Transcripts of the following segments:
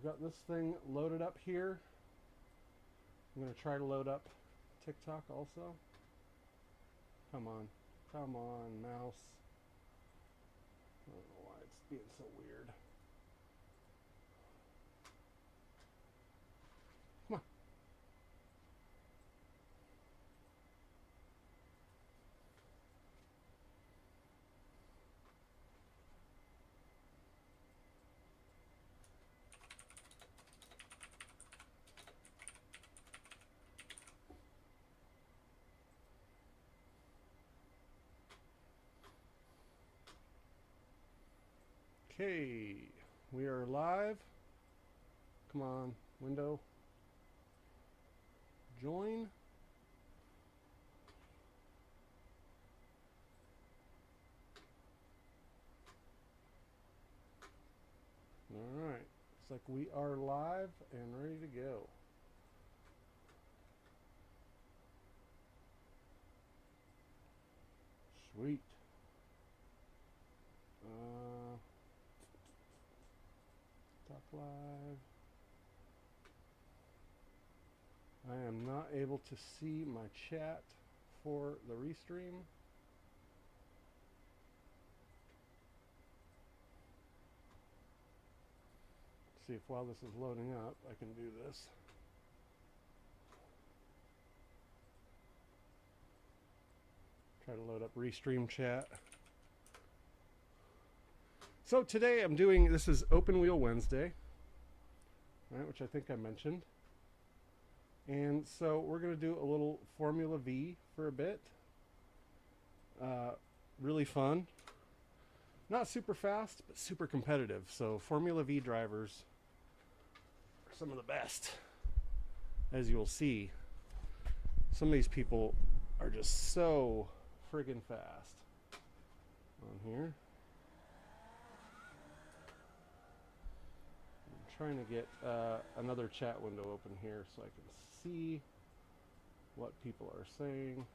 We've got this thing loaded up here. I'm going to try to load up TikTok also. Come on. Come on, mouse. I don't know why it's being so weird. Come on. Okay, we are live. Come on, window. Join. All right, looks like we are live and ready to go. Sweet. Talk live. I am not able to see my chat for the restream. See if while this is loading up, I can do this. Try to load up restream chat. So today I'm doing, this is Open Wheel Wednesday, right, which I think I mentioned. And so we're going to do a little Formula V for a bit. Really fun. Not super fast, but super competitive. So Formula V drivers are some of the best, as you'll see. Some of these people are just so friggin' fast on here. Trying to get another chat window open here so I can see what people are saying.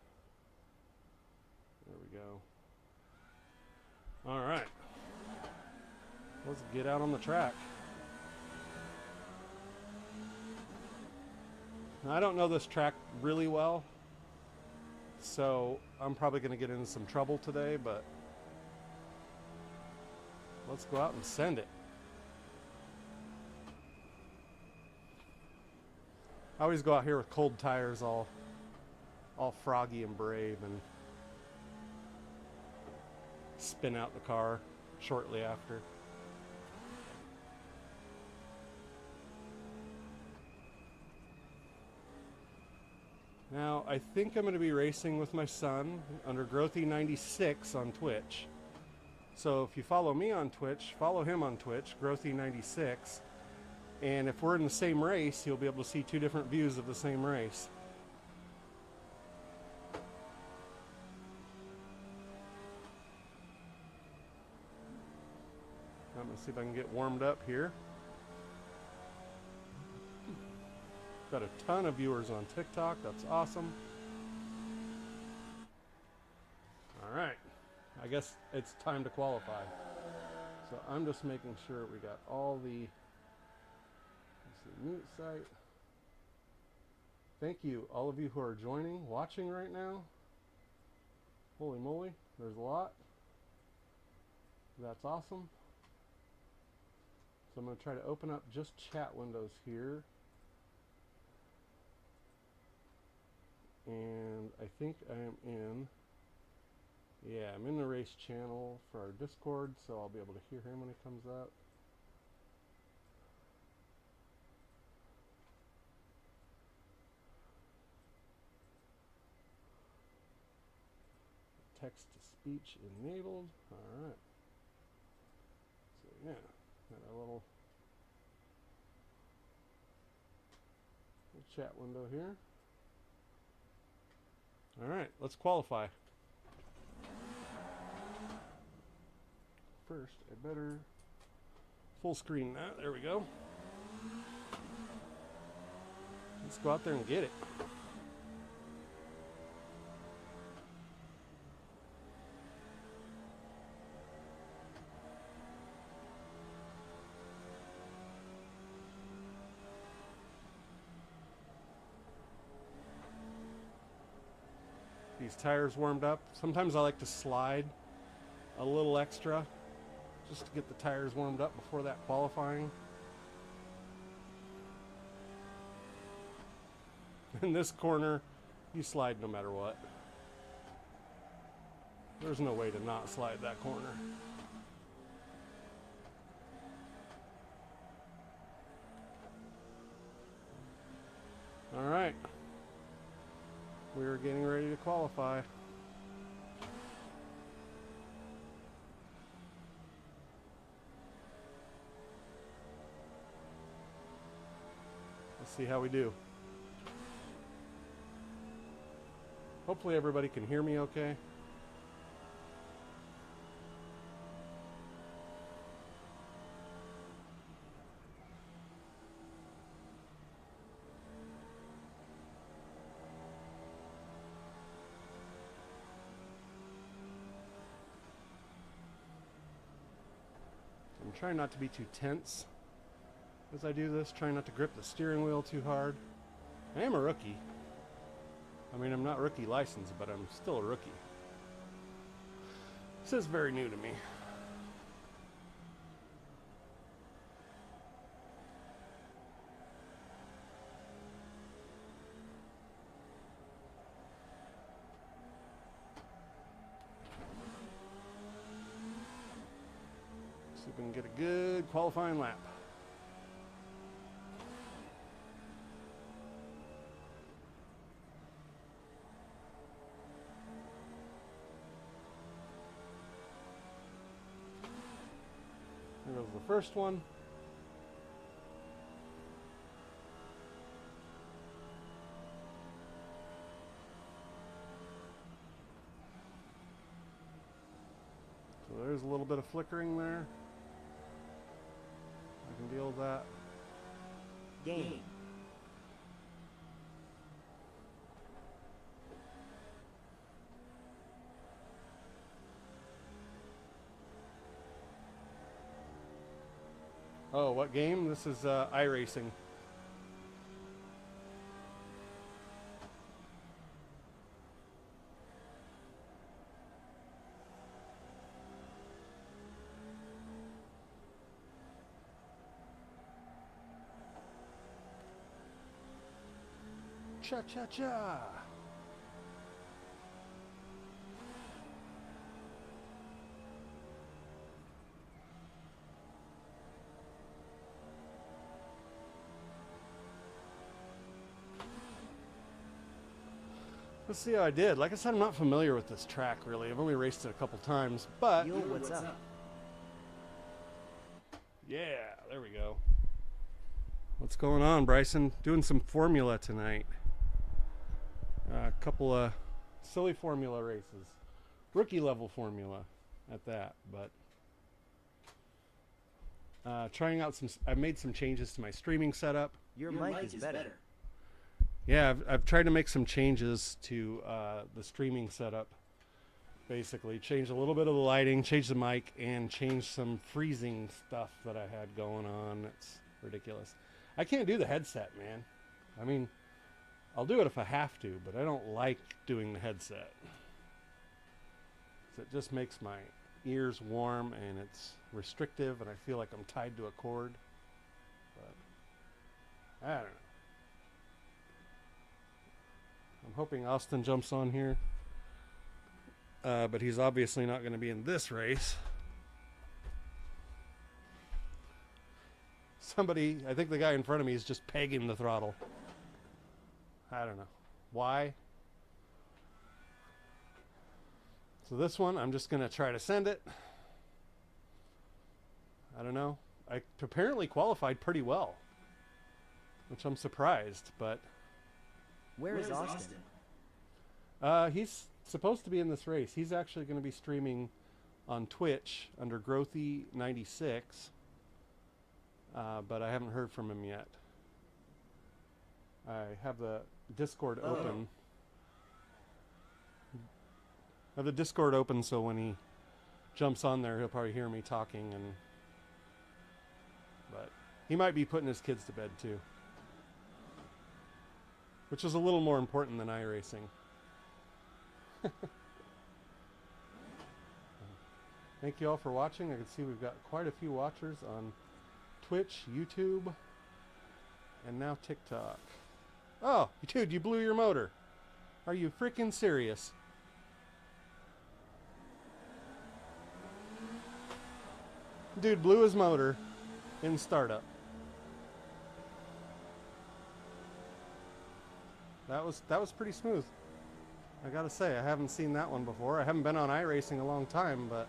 There we go. All right, let's get out on the track. Now, I don't know this track really well, so I'm probably going to get into some trouble today, but let's go out and send it. I always go out here with cold tires, all froggy and brave, and spin out the car shortly after. Now, I think I'm going to be racing with my son under Growthy96 on Twitch. So if you follow me on Twitch, follow him on Twitch, Growthy96. And if we're in the same race, you'll be able to see two different views of the same race. I'm going to see if I can get warmed up here. Got a ton of viewers on TikTok. That's awesome. All right. I guess it's time to qualify. So I'm just making sure we got all the... mute site. Thank you, all of you who are joining, watching right now. Holy moly, there's a lot. That's awesome. So I'm going to try to open up just chat windows here. And I think I am in, yeah, I'm in the race channel for our Discord, so I'll be able to hear him when he comes up. Text to speech enabled. All right. So yeah, got a little chat window here. All right, let's qualify. First, I better full screen that. There we go. Let's go out there and get it. these tires warmed up. Sometimes I like to slide a little extra just to get the tires warmed up before that qualifying. In this corner, you slide no matter what. There's no way to not slide that corner. All right. We are getting ready to qualify. Let's see how we do. Hopefully everybody can hear me okay. I'm trying not to be too tense as I do this, trying not to grip the steering wheel too hard. I am a rookie. I mean, I'm not rookie licensed, but I'm still a rookie. This is very new to me. See if we can get a good qualifying lap. There goes the first one. So there's a little bit of flickering there. I can deal with that. Game. Oh, what game? This is iRacing. Cha-cha-cha! Let's see how I did. Like I said, I'm not familiar with this track, really. I've only raced it a couple times, but... Yo, what's up? Yeah, there we go. What's going on, Bryson? Doing some Formula tonight. A couple of silly Formula races. Rookie level Formula at that, but... trying out some... I've made some changes to my streaming setup. Your mic is better. Yeah, I've tried to make some changes to the streaming setup. Basically, change a little bit of the lighting, change the mic, and change some freezing stuff that I had going on. It's ridiculous. I can't do the headset, man. I mean, I'll do it if I have to, but I don't like doing the headset. It just makes my ears warm, and it's restrictive, and I feel like I'm tied to a cord. But I don't know. I'm hoping Austin jumps on here. But he's obviously not going to be in this race. Somebody, I think the guy in front of me is just pegging the throttle. I don't know. Why? So this one, I'm just going to try to send it. I don't know. I apparently qualified pretty well, which I'm surprised, but... Where is Austin? He's supposed to be in this race. He's actually going to be streaming on Twitch under Growthy96, but I haven't heard from him yet. I have the Discord open. I have the Discord open, so when he jumps on there, he'll probably hear me talking, but he might be putting his kids to bed too, which is a little more important than iRacing. Thank you all for watching. I can see we've got quite a few watchers on Twitch, YouTube, and now TikTok. Oh, dude, you blew your motor. Are you freaking serious? Dude blew his motor in startup. That was pretty smooth. I gotta say, I haven't seen that one before. I haven't been on iRacing a long time, but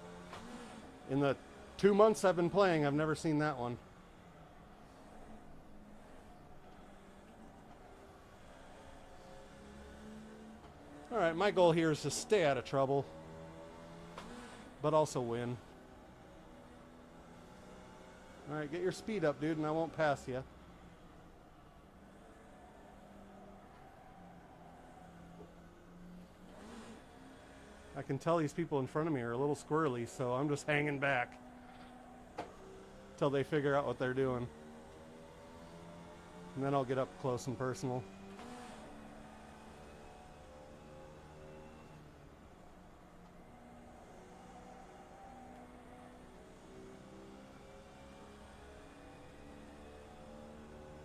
in the 2 months I've been playing, I've never seen that one. Alright, my goal here is to stay out of trouble, but also win. Alright, get your speed up, dude, and I won't pass you. I can tell these people in front of me are a little squirrely, so I'm just hanging back till they figure out what they're doing. And then I'll get up close and personal.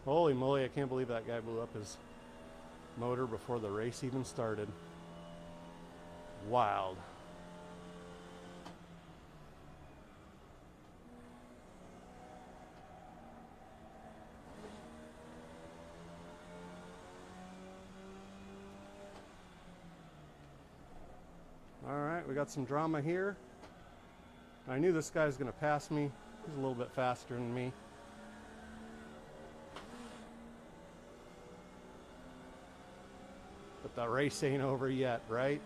Holy moly, I can't believe that guy blew up his motor before the race even started. Wild. All right, we got some drama here. I knew this guy's going to pass me. He's a little bit faster than me. But the race ain't over yet, right?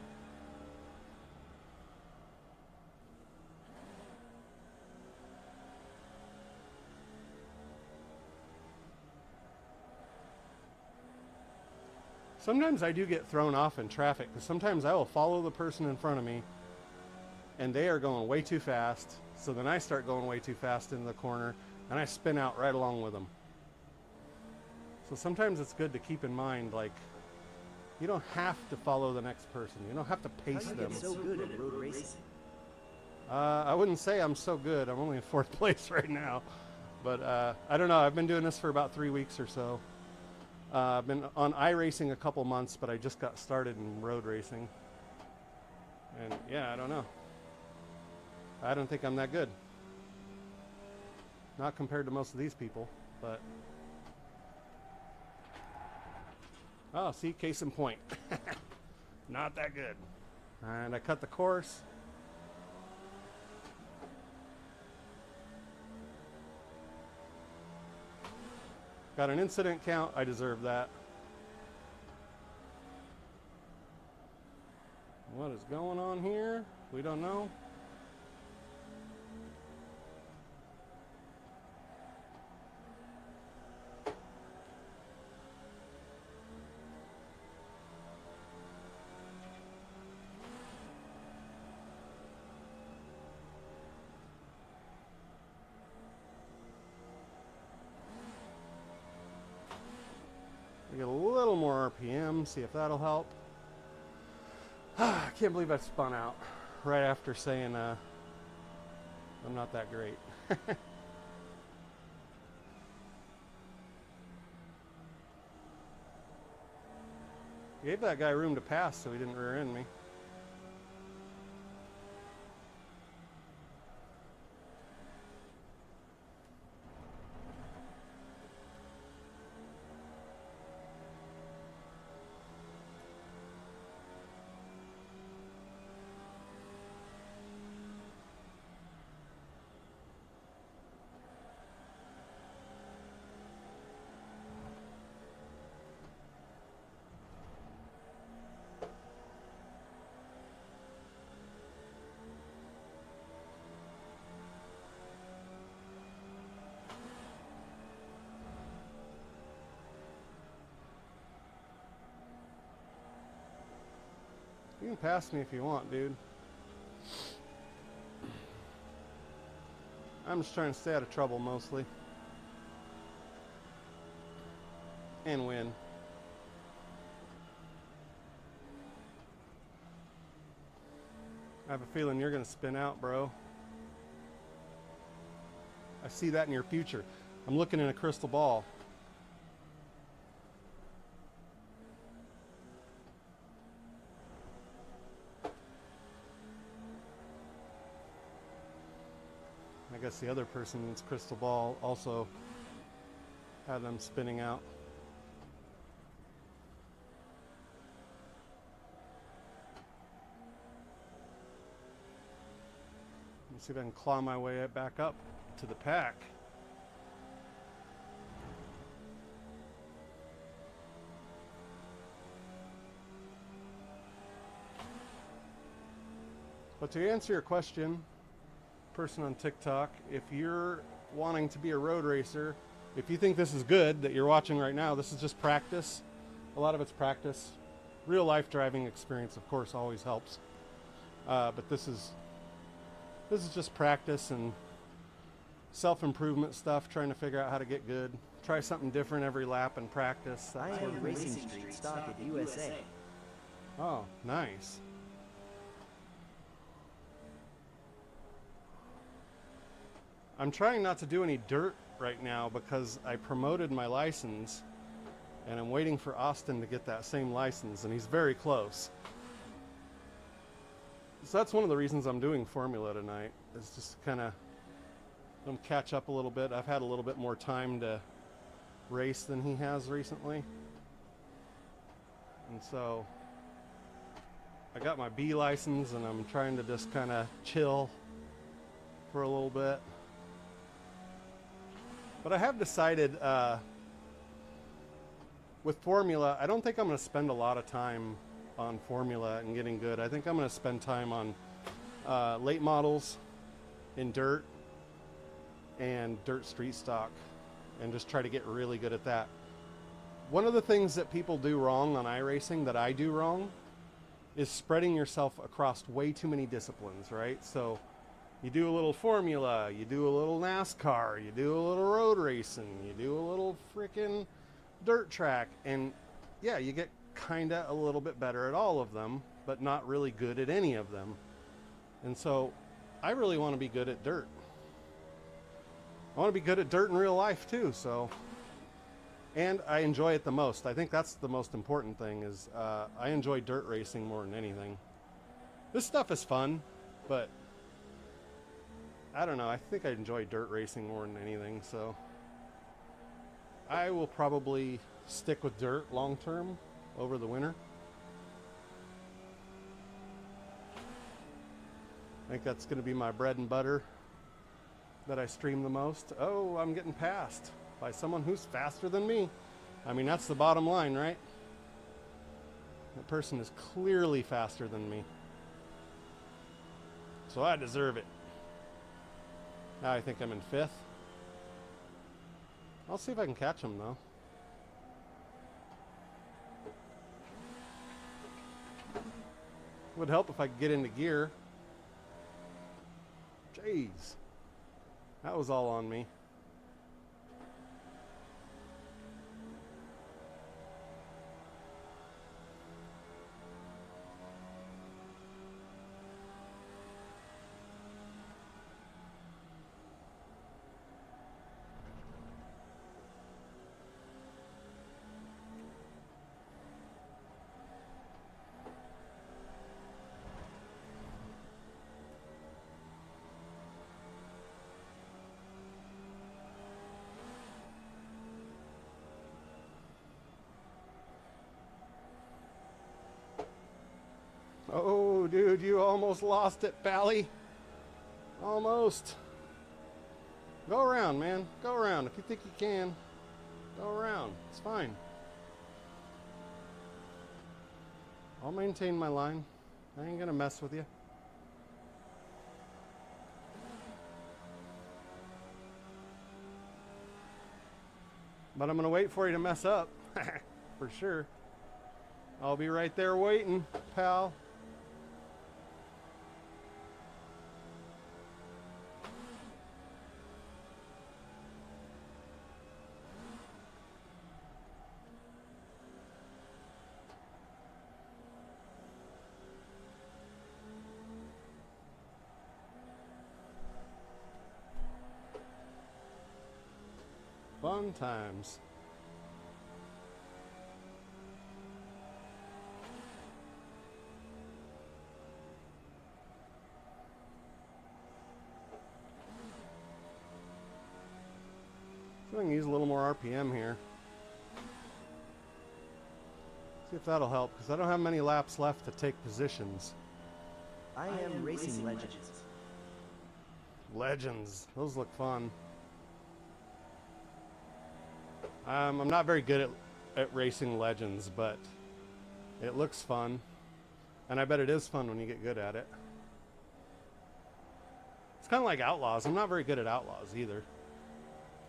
Sometimes I do get thrown off in traffic because sometimes I will follow the person in front of me and they are going way too fast. So then I start going way too fast into the corner and I spin out right along with them. So sometimes it's good to keep in mind, like, you don't have to follow the next person. You don't have to pace them. How do you get so good at road racing? I wouldn't say I'm so good. I'm only in 4th place right now. But I don't know. I've been doing this for about 3 weeks or so. I've been on iRacing a couple months, but I just got started in road racing. And yeah, I don't know. I don't think I'm that good. Not compared to most of these people, but... Oh, see, case in point. Not that good. And I cut the course. Got an incident count. I deserve that. What is going on here? We don't know. Get a little more RPM, see if that'll help. I can't believe I spun out right after saying I'm not that great. Gave that guy room to pass so he didn't rear end me. You can pass me if you want, dude. I'm just trying to stay out of trouble mostly. And win. I have a feeling you're going to spin out, bro. I see that in your future. I'm looking in a crystal ball. I guess the other person's crystal ball also had them spinning out. Let's see if I can claw my way back up to the pack. But to answer your question, person on TikTok, if you're wanting to be a road racer, if you think this is good that you're watching right now, this is just practice. A lot of it's practice. Real life driving experience, of course, always helps. But this is just practice and self-improvement stuff, trying to figure out how to get good. Try something different every lap and practice. iRacing Street stock in USA. Oh, nice. I'm trying not to do any dirt right now because I promoted my license and I'm waiting for Austin to get that same license, and he's very close. So that's one of the reasons I'm doing Formula tonight, is just kind of let him catch up a little bit. I've had a little bit more time to race than he has recently. And so I got my B license and I'm trying to just kind of chill for a little bit. But I have decided with Formula, I don't think I'm going to spend a lot of time on Formula and getting good. I think I'm going to spend time on late models in dirt and dirt street stock and just try to get really good at that. One of the things that people do wrong on iRacing that I do wrong is spreading yourself across way too many disciplines, right? So you do a little Formula, you do a little NASCAR, you do a little road racing, you do a little freaking dirt track, and yeah, you get kinda a little bit better at all of them, but not really good at any of them. And so I really want to be good at dirt. I want to be good at dirt in real life too, so, and I enjoy it the most. I think that's the most important thing, is I enjoy dirt racing more than anything. This stuff is fun, but I don't know, I think I enjoy dirt racing more than anything, so I will probably stick with dirt long term over the winter. I think that's going to be my bread and butter that I stream the most. Oh, I'm getting passed by someone who's faster than me. I mean, that's the bottom line, right? That person is clearly faster than me, so I deserve it. Now I think I'm in 5th. I'll see if I can catch him though. Would help if I could get into gear. Jeez. That was all on me. Oh, dude, you almost lost it, Pally. Almost. Go around, man. Go around. If you think you can, go around. It's fine. I'll maintain my line. I ain't gonna mess with you. But I'm gonna wait for you to mess up. For sure. I'll be right there waiting, pal. Fun times. So I can use a little more RPM here. See if that'll help, because I don't have many laps left to take positions. I am Racing Legends. Legends. Those look fun. I'm not very good at racing Legends, but it looks fun. And I bet it is fun when you get good at it. It's kind of like Outlaws. I'm not very good at Outlaws either.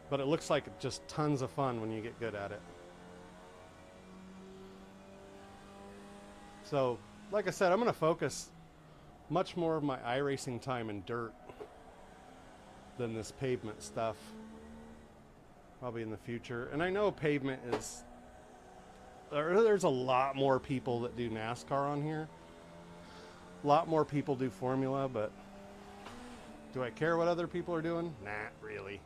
But it looks like just tons of fun when you get good at it. So, like I said, I'm going to focus much more of my iRacing time in dirt than this pavement stuff. Probably in the future. And I know pavement is... There's a lot more people that do NASCAR on here. A lot more people do Formula, but... Do I care what other people are doing? Nah, really.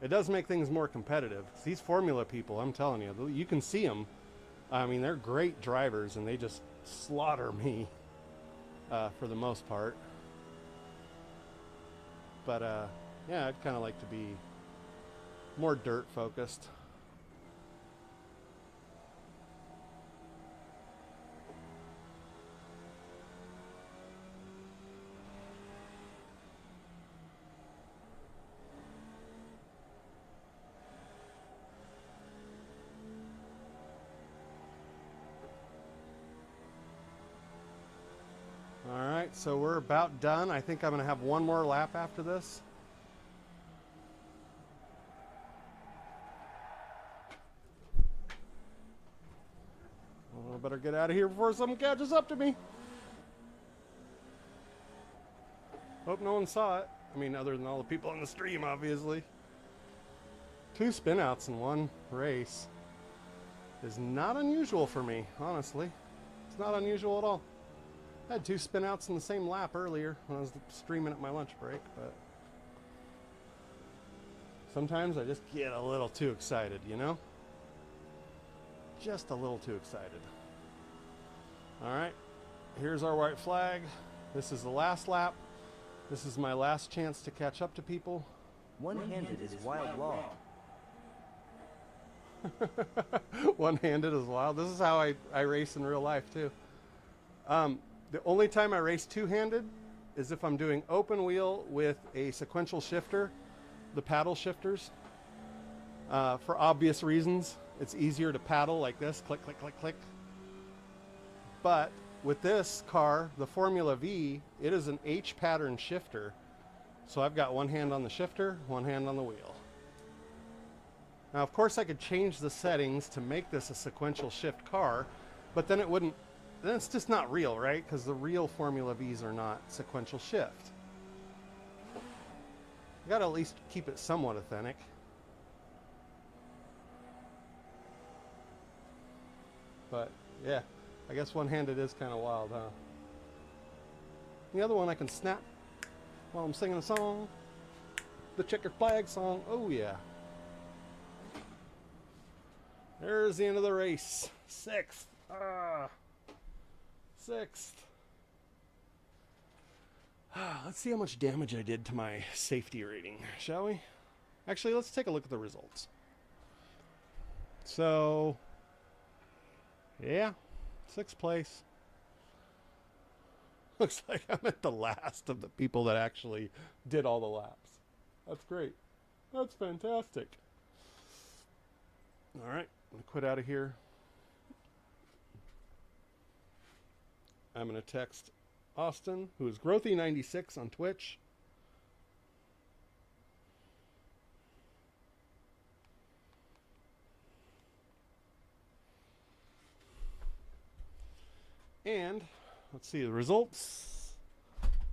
It does make things more competitive. These Formula people, I'm telling you, you can see them. I mean, they're great drivers, and they just slaughter me for the most part. But, yeah, I'd kind of like to be more dirt focused. Alright, so we're about done. I think I'm going to have one more lap after this. Well, I better get out of here before someone catches up to me. Hope no one saw it. I mean, other than all the people on the stream, obviously. 2 spinouts in one race is not unusual for me, honestly. It's not unusual at all. I had 2 spinouts in the same lap earlier when I was streaming at my lunch break, but sometimes I just get a little too excited, you know? Just a little too excited. Alright, here's our white flag. This is the last lap. This is my last chance to catch up to people. One-handed is wild law. One-handed is wild. This is how I race in real life, too. The only time I race two-handed is if I'm doing open wheel with a sequential shifter, the paddle shifters. For obvious reasons, it's easier to paddle like this, click, click, click, click. But with this car, the Formula V, it is an H pattern shifter. So I've got one hand on the shifter, one hand on the wheel. Now, of course, I could change the settings to make this a sequential shift car, but then it wouldn't. Then it's just not real, right? Because the real Formula Vs are not sequential shift. You gotta at least keep it somewhat authentic. But, yeah, I guess one-handed is kind of wild, huh? The other one I can snap while I'm singing a song. The checkered flag song. Oh, yeah. There's the end of the race. 6th. Ah. 6th. Let's see how much damage I did to my safety rating, shall we? Actually, let's take a look at the results. So, yeah, 6th place. Looks like I'm at the last of the people that actually did all the laps. That's great. That's fantastic. All right, I'm going to quit out of here. I'm going to text Austin, who is Growthy96 on Twitch. And let's see the results.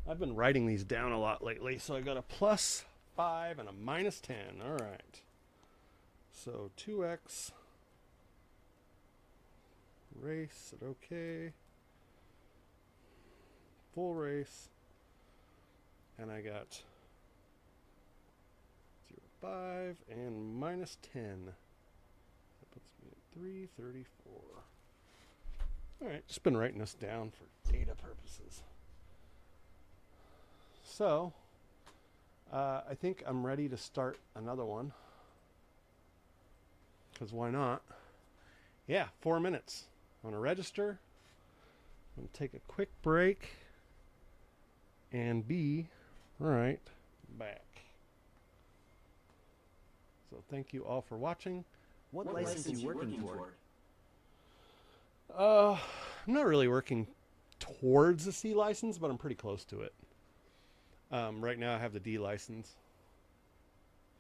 I've been writing these down a lot lately, so I got a +5 and a -10. All right. So 2x race at OK. Full race, and I got 5 and minus 10. That puts me at 334. All right, just been writing this down for data purposes. So, I think I'm ready to start another one. Because why not? Yeah, 4 minutes. I'm going to register. I'm going to take a quick break. And be right back. So thank you all for watching. What license are you working toward? I'm not really working towards the C license, but I'm pretty close to it. Right now I have the D license.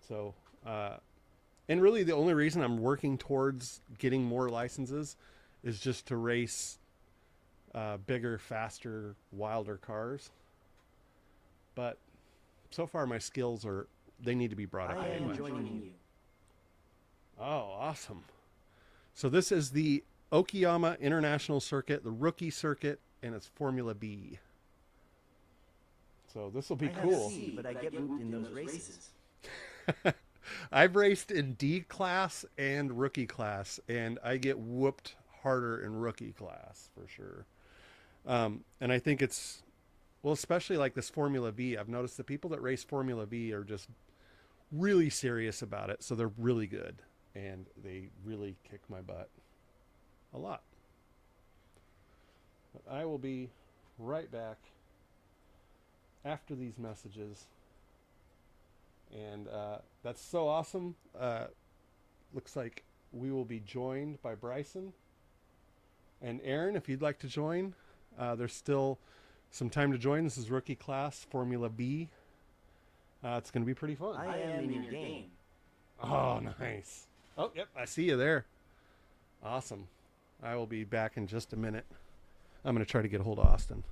So, and really the only reason I'm working towards getting more licenses is just to race bigger, faster, wilder cars. But so far my skills they need to be brought up I anyway. am joining you. Oh, awesome. So this is the Okayama International Circuit, the rookie circuit, and it's Formula B. So this will be cool. I have C, but I get moved in those races. I've raced in D class and rookie class, and I get whooped harder in rookie class for sure. And I think it's, well, especially like this Formula V, I've noticed the people that race Formula V are just really serious about it. So they're really good, and they really kick my butt a lot. But I will be right back after these messages. And that's so awesome. Looks like we will be joined by Bryson and Aaron. If you'd like to join, there's still some time to join. This is rookie class Formula B. It's going to be pretty fun. I am in your game. Oh, nice. Oh, yep, I see you there. Awesome. I will be back in just a minute. I'm going to try to get a hold of Austin.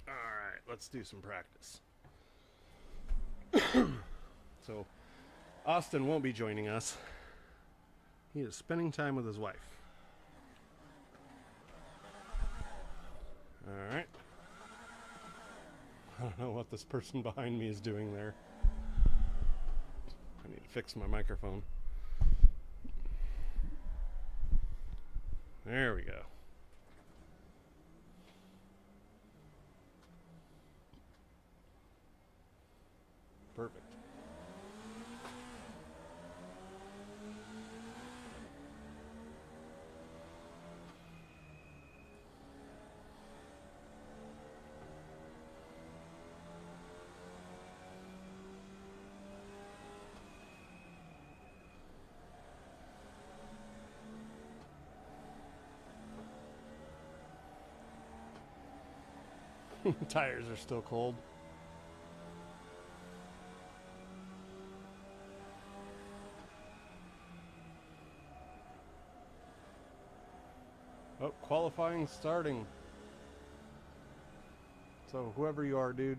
All right, let's do some practice. So, Austin won't be joining us. He is spending time with his wife. All right. I don't know what this person behind me is doing there. I need to fix my microphone. There we go. Perfect. Tires are still cold. qualifying starting. So whoever you are, dude,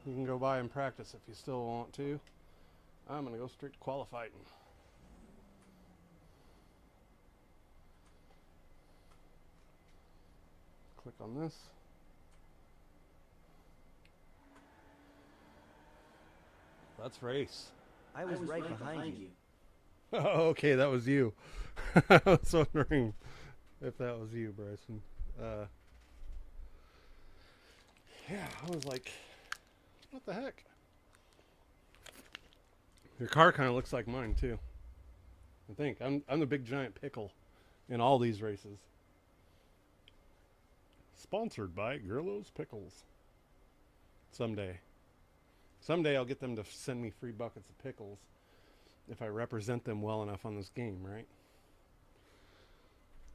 you can go by and practice if you still want to. I'm gonna go straight to qualifying. Click on this. Let's race. I was right behind you. Oh, okay, that was you. I was wondering if that was you, Bryson. Yeah, I was like, what the heck? Your car kind of looks like mine too. I think I'm the big giant pickle in all these races. Sponsored by Grillo's Pickles. Someday I'll get them to send me free buckets of pickles if I represent them well enough on this game, right?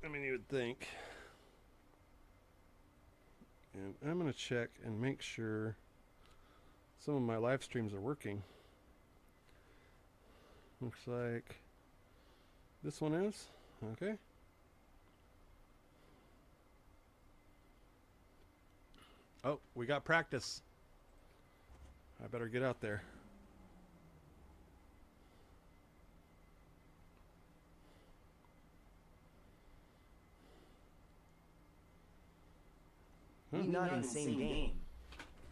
I mean, you would think. And I'm going to check and make sure some of my live streams are working. Looks like this one is. Okay. Oh, we got practice. I better get out there. We're not in the same game.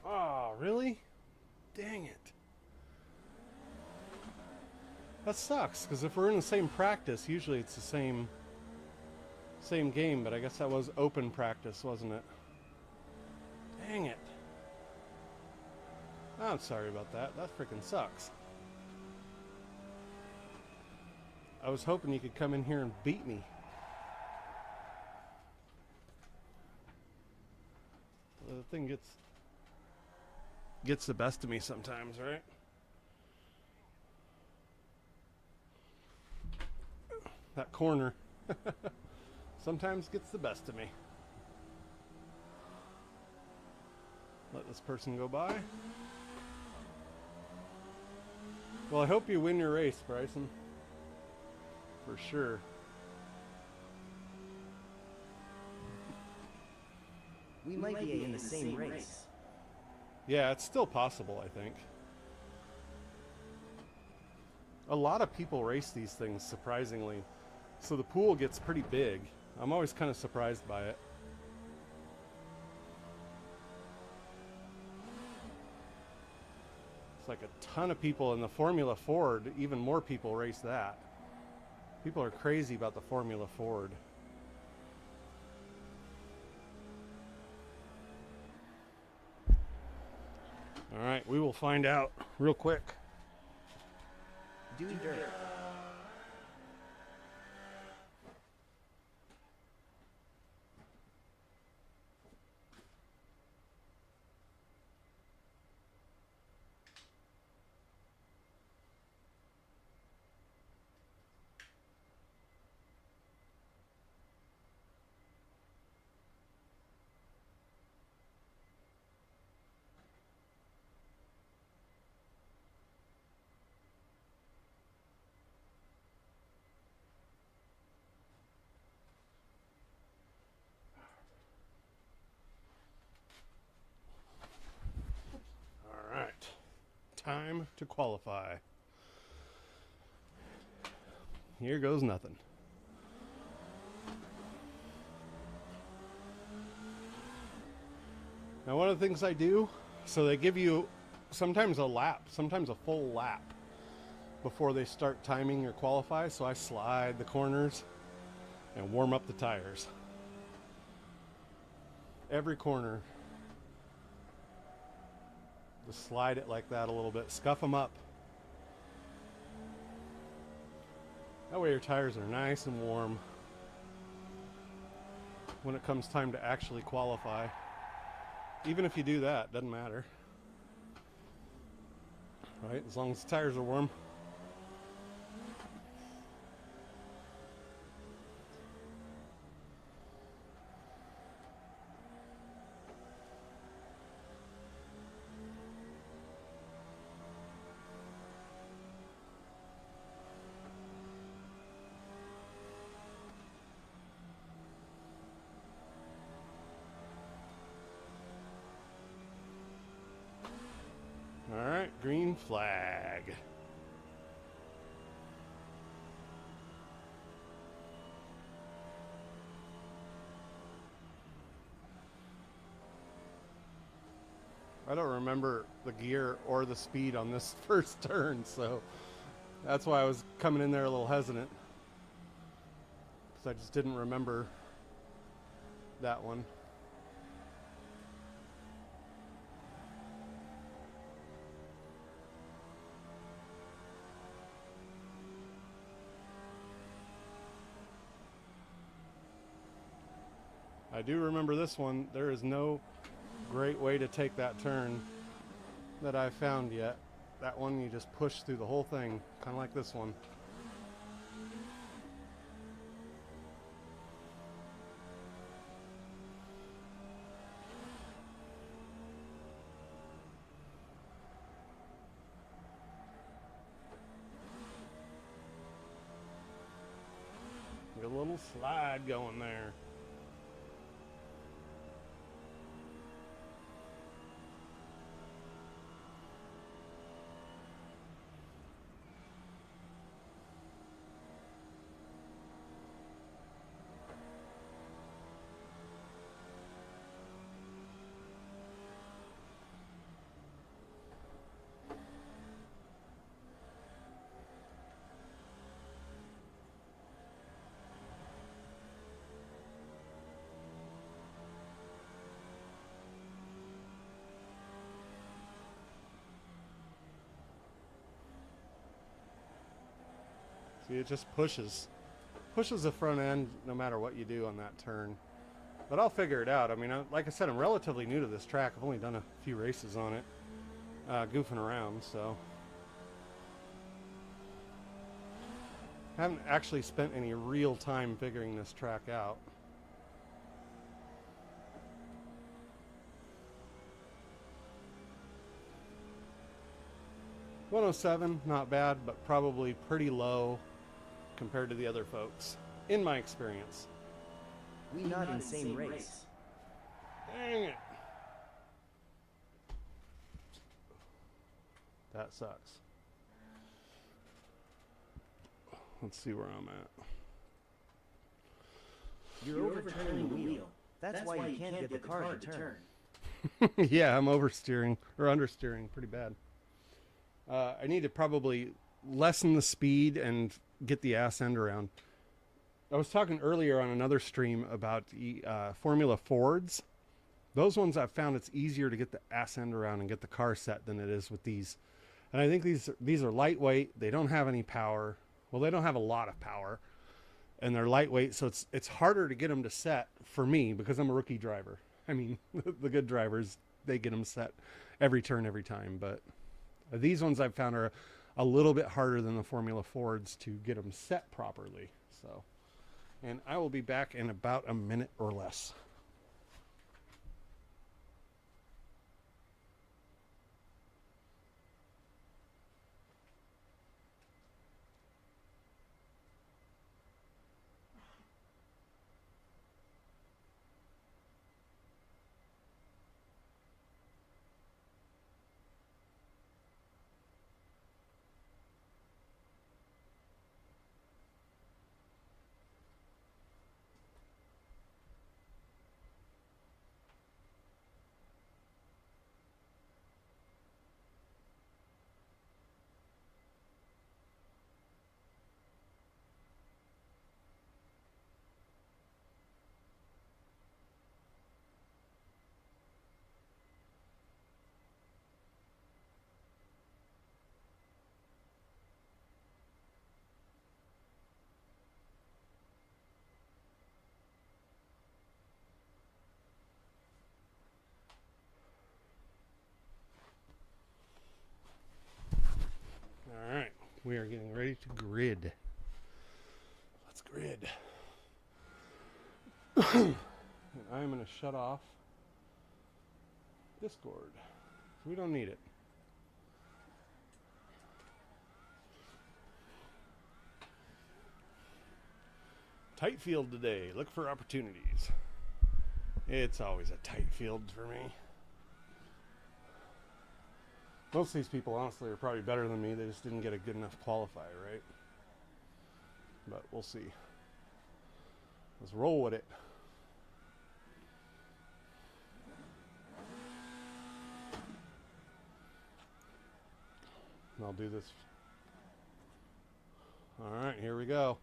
Oh, really? Dang it. That sucks, because if we're in the same practice, usually it's the same game, but I guess that was open practice, wasn't it? Dang it. I'm sorry about that. That freaking sucks. I was hoping you could come in here and beat me. The thing gets the best of me sometimes, right? That corner sometimes gets the best of me. Let this person go by. Well, I hope you win your race, Bryson. For sure. We might be in the same race. Yeah, it's still possible, I think. A lot of people race these things, surprisingly. So the pool gets pretty big. I'm always kind of surprised by it. It's like a ton of people in the Formula Ford. Even more people race that. People are crazy about the Formula Ford. All right, we will find out real quick. Do dirt. All right, time to qualify. Here goes nothing. Now, one of the things I do, so they give you sometimes a lap, sometimes a full lap before they start timing your qualify. So I slide the corners and warm up the tires. Every corner. Just slide it like that a little bit. Scuff them up. That way your tires are nice and warm when it comes time to actually qualify. Even if you do that, doesn't matter. Right? As long as the tires are warm. Alright, green flag. I don't remember the gear or the speed on this first turn, so that's why I was coming in there a little hesitant. Because I just didn't remember that one. I do remember this one. There is no great way to take that turn that I've found yet. That one you just push through the whole thing, kind of like this one. Get a little slide going there. See, it just pushes the front end no matter what you do on that turn. But I'll figure it out. I mean, like I said, I'm relatively new to this track. I've only done a few races on it, goofing around, so. Haven't actually spent any real time figuring this track out. .107, not bad, but probably pretty low compared to the other folks, in my experience. We not in same race. Dang it. That sucks. Let's see where I'm at. You're overturning the wheel. That's why you can't get the car to turn. Yeah, I'm oversteering, or understeering pretty bad. I need to probably lessen the speed and get the ass end around. I was talking earlier on another stream about Formula Fords. Those ones I've found it's easier to get the ass end around and get the car set than it is with these. And I think these are lightweight. They don't have any power. Well, they don't have a lot of power. And they're lightweight, so it's harder to get them to set for me because I'm a rookie driver. I mean, the good drivers, they get them set every turn, every time. But these ones I've found are a little bit harder than the Formula Fords to get them set properly. So, and I will be back in about a minute or less. All right, we are getting ready to grid. Let's grid. And I'm going to shut off Discord. We don't need it. Tight field today. Look for opportunities. It's always a tight field for me. Most of these people, honestly, are probably better than me. They just didn't get a good enough qualifier, right? But we'll see. Let's roll with it. And I'll do this. All right, here we go.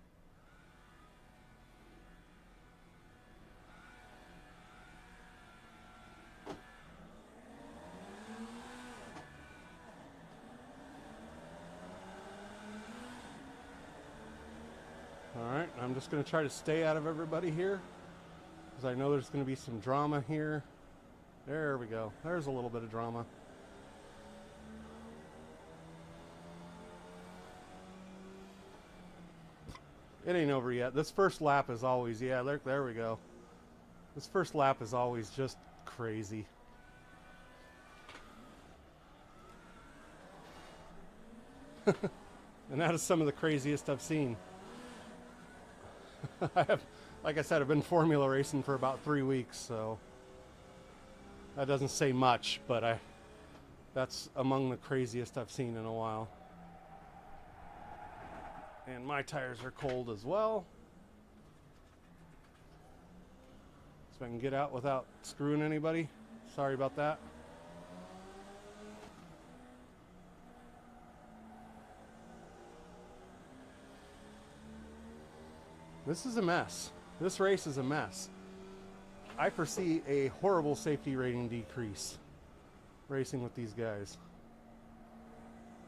Alright, I'm just going to try to stay out of everybody here, because I know there's going to be some drama here. There we go. There's a little bit of drama. It ain't over yet. This first lap is always, yeah, there we go. This first lap is always just crazy. And that is some of the craziest I've seen. Like I said, I've been formula racing for about 3 weeks, so that doesn't say much, but that's among the craziest I've seen in a while. And my tires are cold as well. So I can get out without screwing anybody. Sorry about that. This is a mess. This race is a mess. I foresee a horrible safety rating decrease racing with these guys.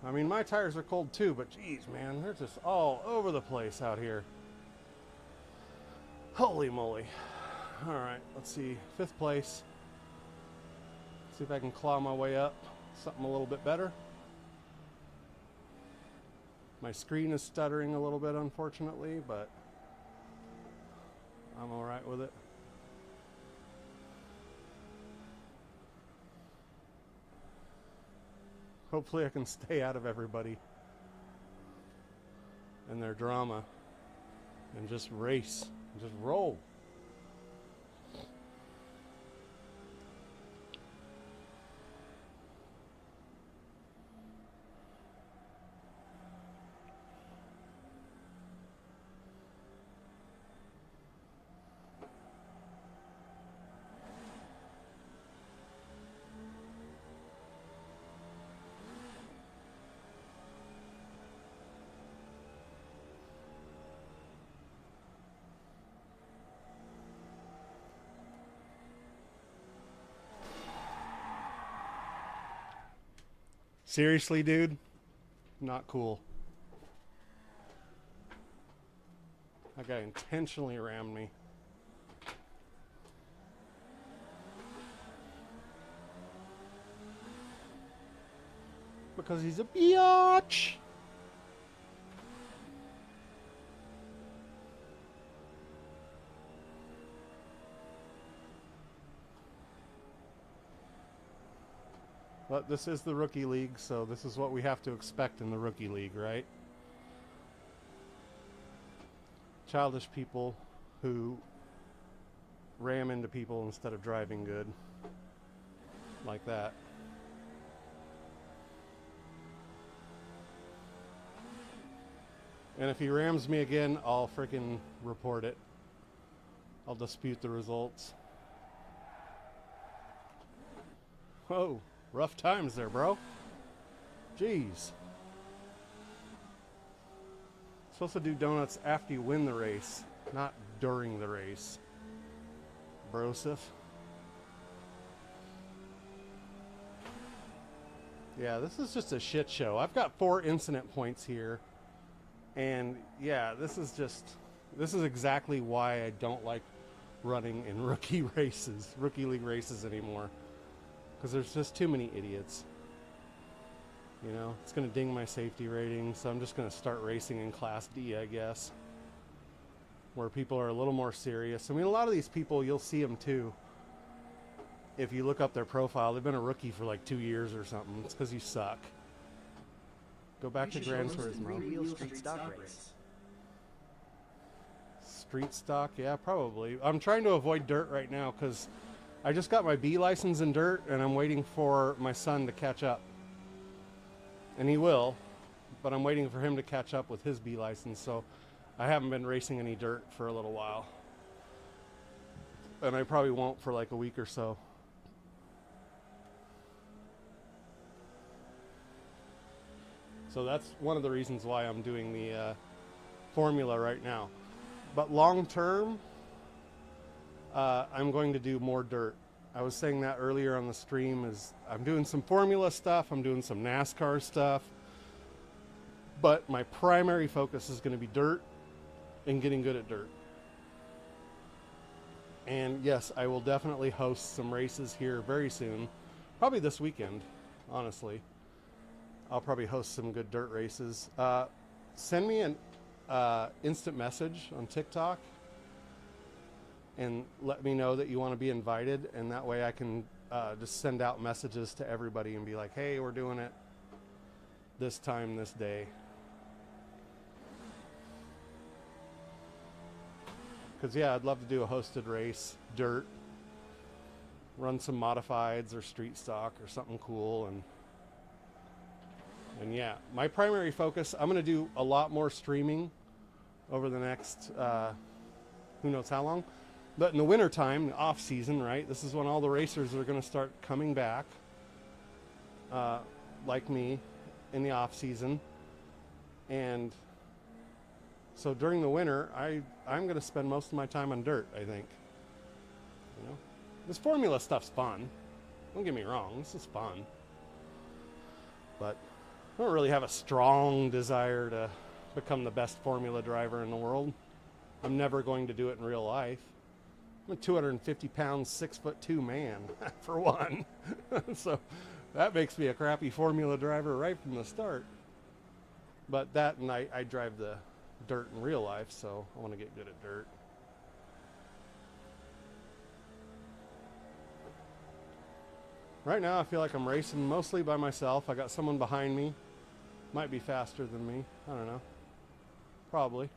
I mean, my tires are cold too, but geez, man, they're just all over the place out here. Holy moly. All right, let's see. 5th place. See if I can claw my way up. Something a little bit better. My screen is stuttering a little bit, unfortunately, but I'm all right with it. Hopefully I can stay out of everybody and their drama and just race, just roll. Seriously, dude? Not cool. That guy intentionally rammed me. Because he's a biatch. But this is the rookie league, so this is what we have to expect in the rookie league, right? Childish people who ram into people instead of driving good. Like that. And if he rams me again, I'll freaking report it. I'll dispute the results. Whoa. Rough times there, bro. Jeez. Supposed to do donuts after you win the race, not during the race. Brosif. Yeah, this is just a shit show. I've got 4 incident points here. And yeah, this is exactly why I don't like running in rookie league races anymore. Because there's just too many idiots. You know, it's going to ding my safety rating, so I'm just going to start racing in Class D, I guess. Where people are a little more serious. I mean, a lot of these people, you'll see them too. If you look up their profile, they've been a rookie for like 2 years or something. It's because you suck. Go back to Gran Turismo. Street stock race. Street stock? Yeah, probably. I'm trying to avoid dirt right now because I just got my B license in dirt and I'm waiting for my son to catch up. and he will, but I'm waiting for him to catch up with his B license, so I haven't been racing any dirt for a little while. And I probably won't for like a week or so. So that's one of the reasons why I'm doing the Formula right now. But long term, I'm going to do more dirt. I was saying that earlier on the stream, is I'm doing some Formula stuff, I'm doing some NASCAR stuff, but my primary focus is going to be dirt and getting good at dirt. And yes, I will definitely host some races here very soon, probably this weekend, honestly. I'll probably host some good dirt races. Send me an instant message on TikTok and let me know that you want to be invited, and that way I can just send out messages to everybody and be like, hey, we're doing it this time, this day. Because yeah, I'd love to do a hosted race, dirt, run some modifieds or street stock or something cool. And yeah, my primary focus, I'm going to do a lot more streaming over the next who knows how long. But in the wintertime, the off season, right? This is when all the racers are going to start coming back, like me, in the off season. And so during the winter, I'm going to spend most of my time on dirt, I think. You know, this Formula stuff's fun. Don't get me wrong, this is fun. But I don't really have a strong desire to become the best Formula driver in the world. I'm never going to do it in real life. I'm a 250 pound, 6'2" man, for one. So that makes me a crappy Formula driver right from the start. But that, and I drive the dirt in real life, so I want to get good at dirt. Right now I feel like I'm racing mostly by myself. I got someone behind me. Might be faster than me. I don't know. Probably.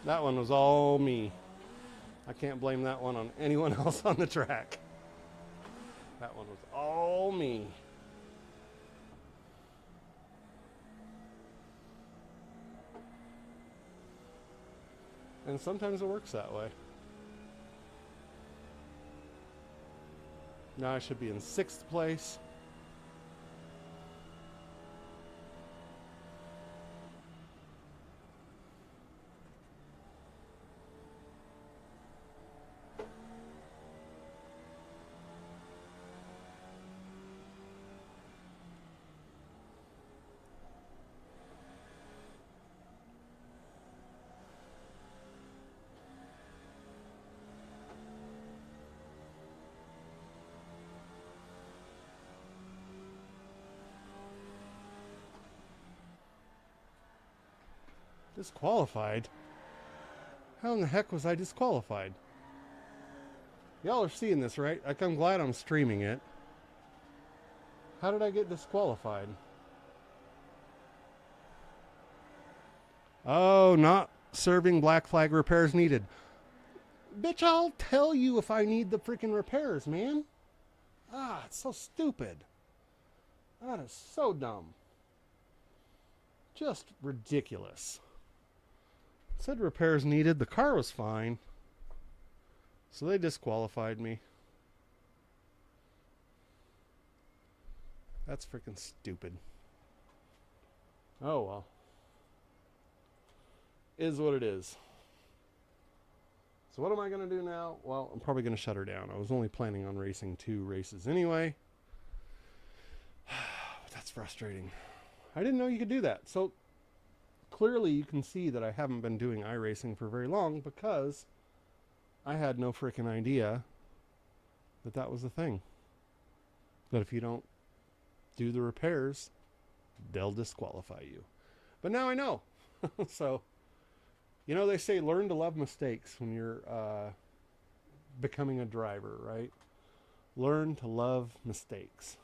That one was all me. I can't blame that one on anyone else on the track. That one was all me. And sometimes it works that way. Now I should be in 6th place. Disqualified? How in the heck was I disqualified? Y'all are seeing this, right? Like, I'm glad I'm streaming it. How did I get disqualified? Oh, not serving black flag repairs needed. Bitch, I'll tell you if I need the freaking repairs, man. Ah, it's so stupid. That is so dumb. Just ridiculous. Said repairs needed. The car was fine. So they disqualified me. That's freaking stupid. Oh well. Is what it is. So what am I going to do now? Well, I'm probably going to shut her down. I was only planning on racing 2 races anyway. That's frustrating. I didn't know you could do that. So clearly you can see that I haven't been doing iRacing for very long because I had no freaking idea that that was a thing. That if you don't do the repairs, they'll disqualify you. But now I know. So, you know, they say learn to love mistakes when you're becoming a driver, right? Learn to love mistakes.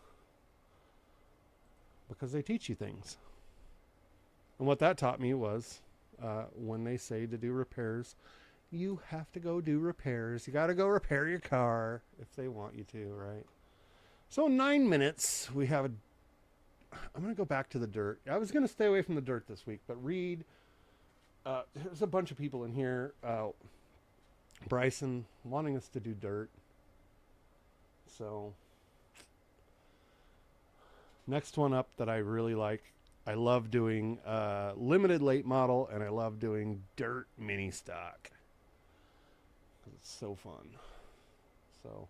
because they teach you things. And what that taught me was when they say to do repairs, you have to go do repairs. You got to go repair your car if they want you to, right? So in 9 minutes, we have I'm going to go back to the dirt. I was going to stay away from the dirt this week, but read. There's a bunch of people in here. Bryson wanting us to do dirt. So next one up that I really like. I love doing limited late model, and I love doing dirt mini stock. It's so fun. So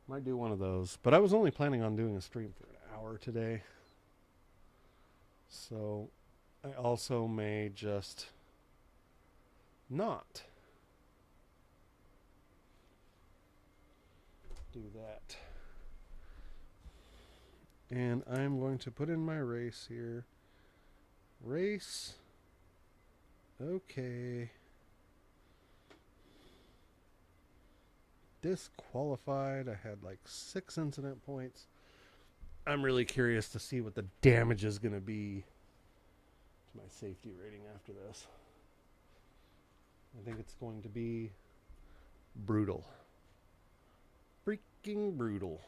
might do one of those, but I was only planning on doing a stream for an hour today. So I also may just not do that. And I'm going to put in my race here. Race. Okay. Disqualified. I had like 6 incident points. I'm really curious to see what the damage is going to be to my safety rating after this. I think it's going to be brutal. Freaking brutal.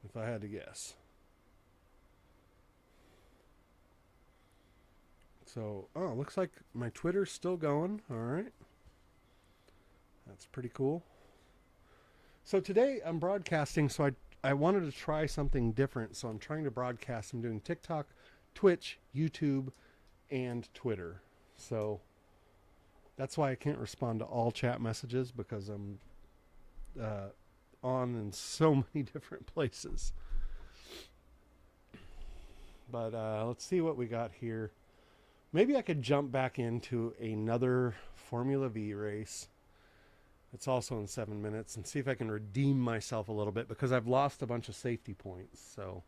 If I had to guess. So, looks like my Twitter's still going. All right. That's pretty cool. So today I'm broadcasting, so I wanted to try something different. So I'm trying to broadcast. I'm doing TikTok, Twitch, YouTube, and Twitter. So that's why I can't respond to all chat messages, because I'm on in so many different places. But let's see what we got here. Maybe I could jump back into another Formula V race. It's also in 7 minutes, and see if I can redeem myself a little bit, because I've lost a bunch of safety points. So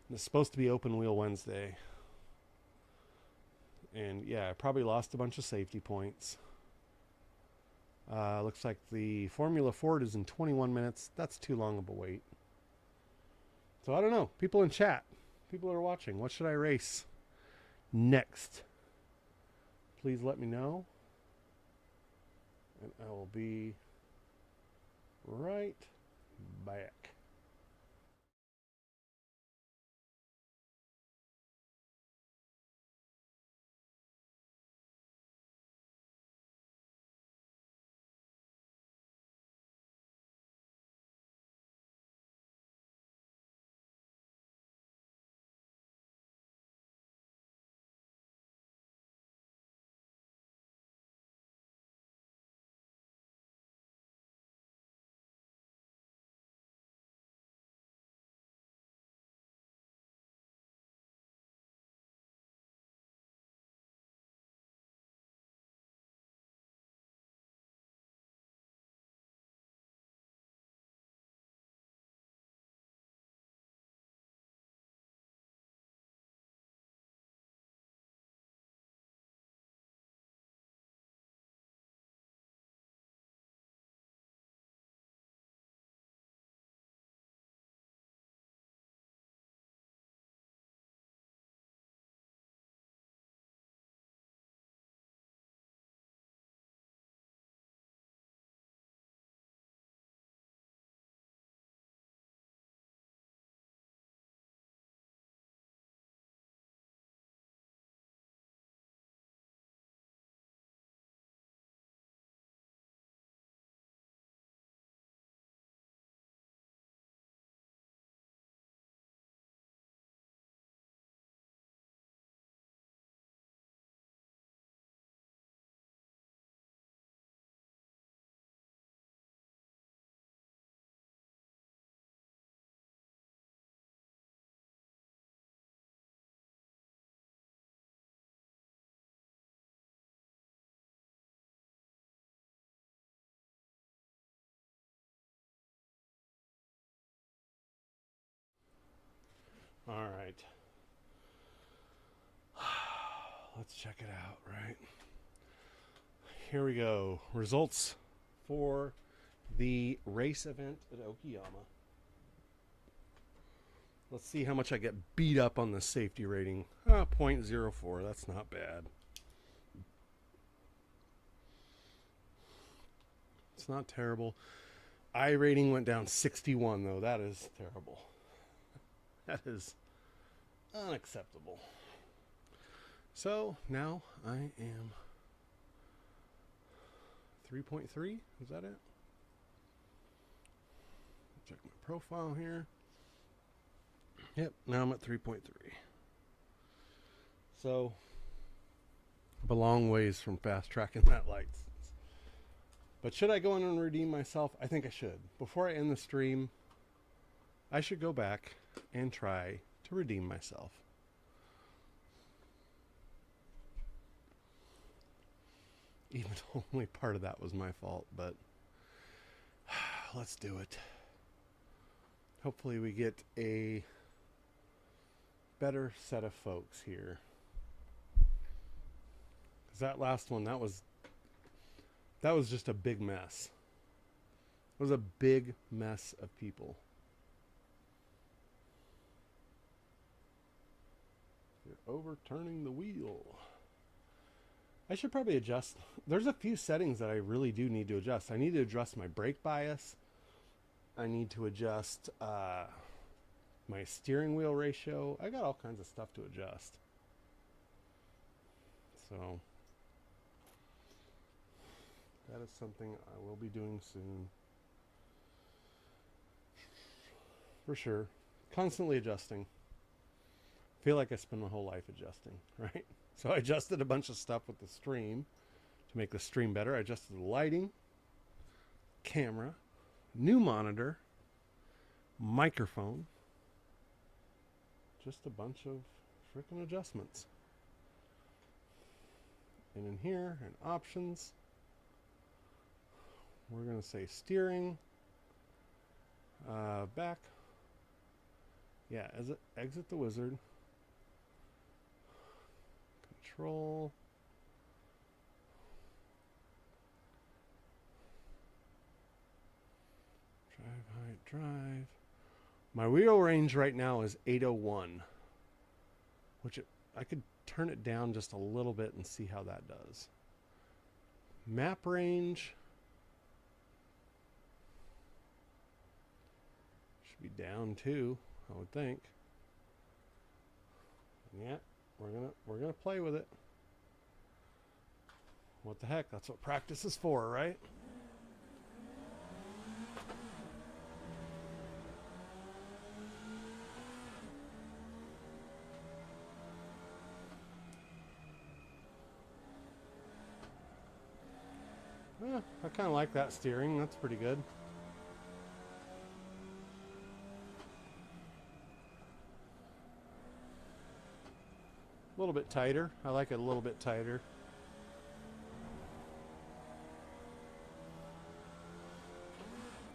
it's supposed to be Open Wheel Wednesday. And yeah, I probably lost a bunch of safety points. Looks like the Formula Ford is in 21 minutes. That's too long of a wait. So I don't know. People in chat. People are watching. What should I race next? Please let me know. And I will be right back. All right. Let's check it out, right? Here we go. Results for the race event at Okayama. Let's see how much I get beat up on the safety rating. 0.04. That's not bad. It's not terrible. I rating went down 61 though. That is terrible. That is unacceptable. So now I am 3.3. Is that it? Check my profile here. Yep, now I'm at 3.3. So I'm a long ways from fast tracking that lights. But should I go in and redeem myself? I think I should. Before I end the stream, I should go back and try to redeem myself. Even though only part of that was my fault, but let's do it. Hopefully we get a better set of folks here. Because that last one, that was just a big mess. It was a big mess of people. You're overturning the wheel. I should probably adjust. There's a few settings that I really do need to adjust. I need to adjust my brake bias. I need to adjust my steering wheel ratio. I got all kinds of stuff to adjust. So that is something I will be doing soon. For sure. Constantly adjusting. I feel like I spend my whole life adjusting, right? So I adjusted a bunch of stuff with the stream to make the stream better. I adjusted the lighting, camera, new monitor, microphone. Just a bunch of freaking adjustments. And in here, in options, we're going to say steering, back. Yeah, exit the wizard. Control. Drive height, drive. My wheel range right now is 801, which I could turn it down just a little bit and see how that does. Map range should be down too, I would think. Yeah, we're gonna play with it. What the heck? That's what practice is for, right? Yeah, I kind of like that steering. That's pretty good. A little bit tighter. I like it a little bit tighter.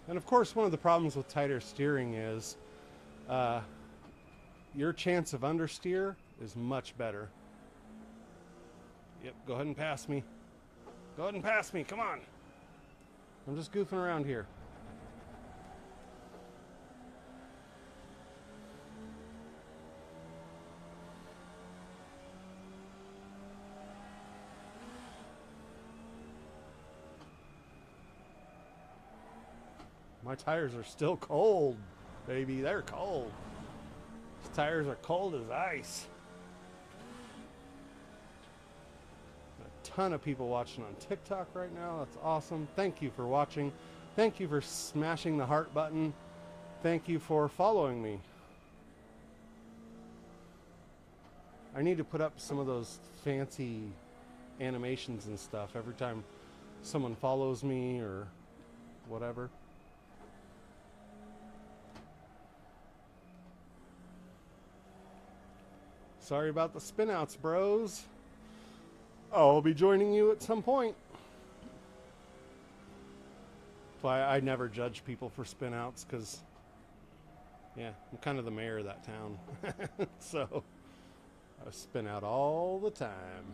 And of course, one of the problems with tighter steering is your chance of understeer is much better. Yep, go ahead and pass me. Go ahead and pass me, come on. I'm just goofing around here. My tires are still cold, baby. They're cold. These tires are cold as ice. A ton of people watching on TikTok right now. That's awesome. Thank you for watching. Thank you for smashing the heart button. Thank you for following me. I need to put up some of those fancy animations and stuff every time someone follows me or whatever. Sorry about the spinouts, bros. I'll be joining you at some point. That's why I never judge people for spinouts, because, yeah, I'm kind of the mayor of that town. So, I spin out all the time.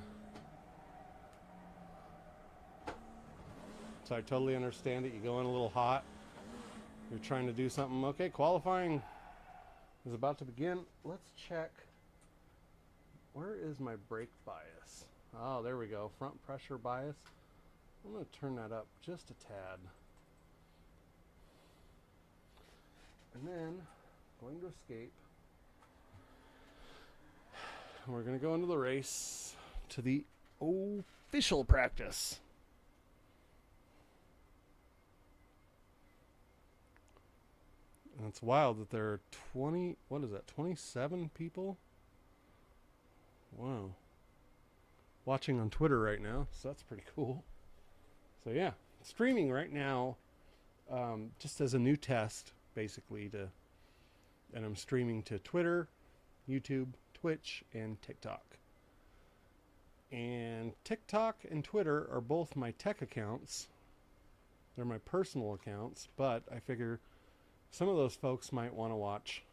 So I totally understand it. You go in a little hot. You're trying to do something. Okay, qualifying. is about to begin. Let's check. Where is my brake bias? Oh, there we go. Front pressure bias. I'm going to turn that up just a tad. And then going to escape. We're going to go into the race to the official practice. And it's wild that there are 27 people? Wow. Watching on Twitter right now, so that's pretty cool. So yeah, streaming right now, just as a new test, basically, and I'm streaming to Twitter, YouTube, Twitch, and TikTok. And TikTok and Twitter are both my tech accounts. They're my personal accounts, but I figure some of those folks might want to watch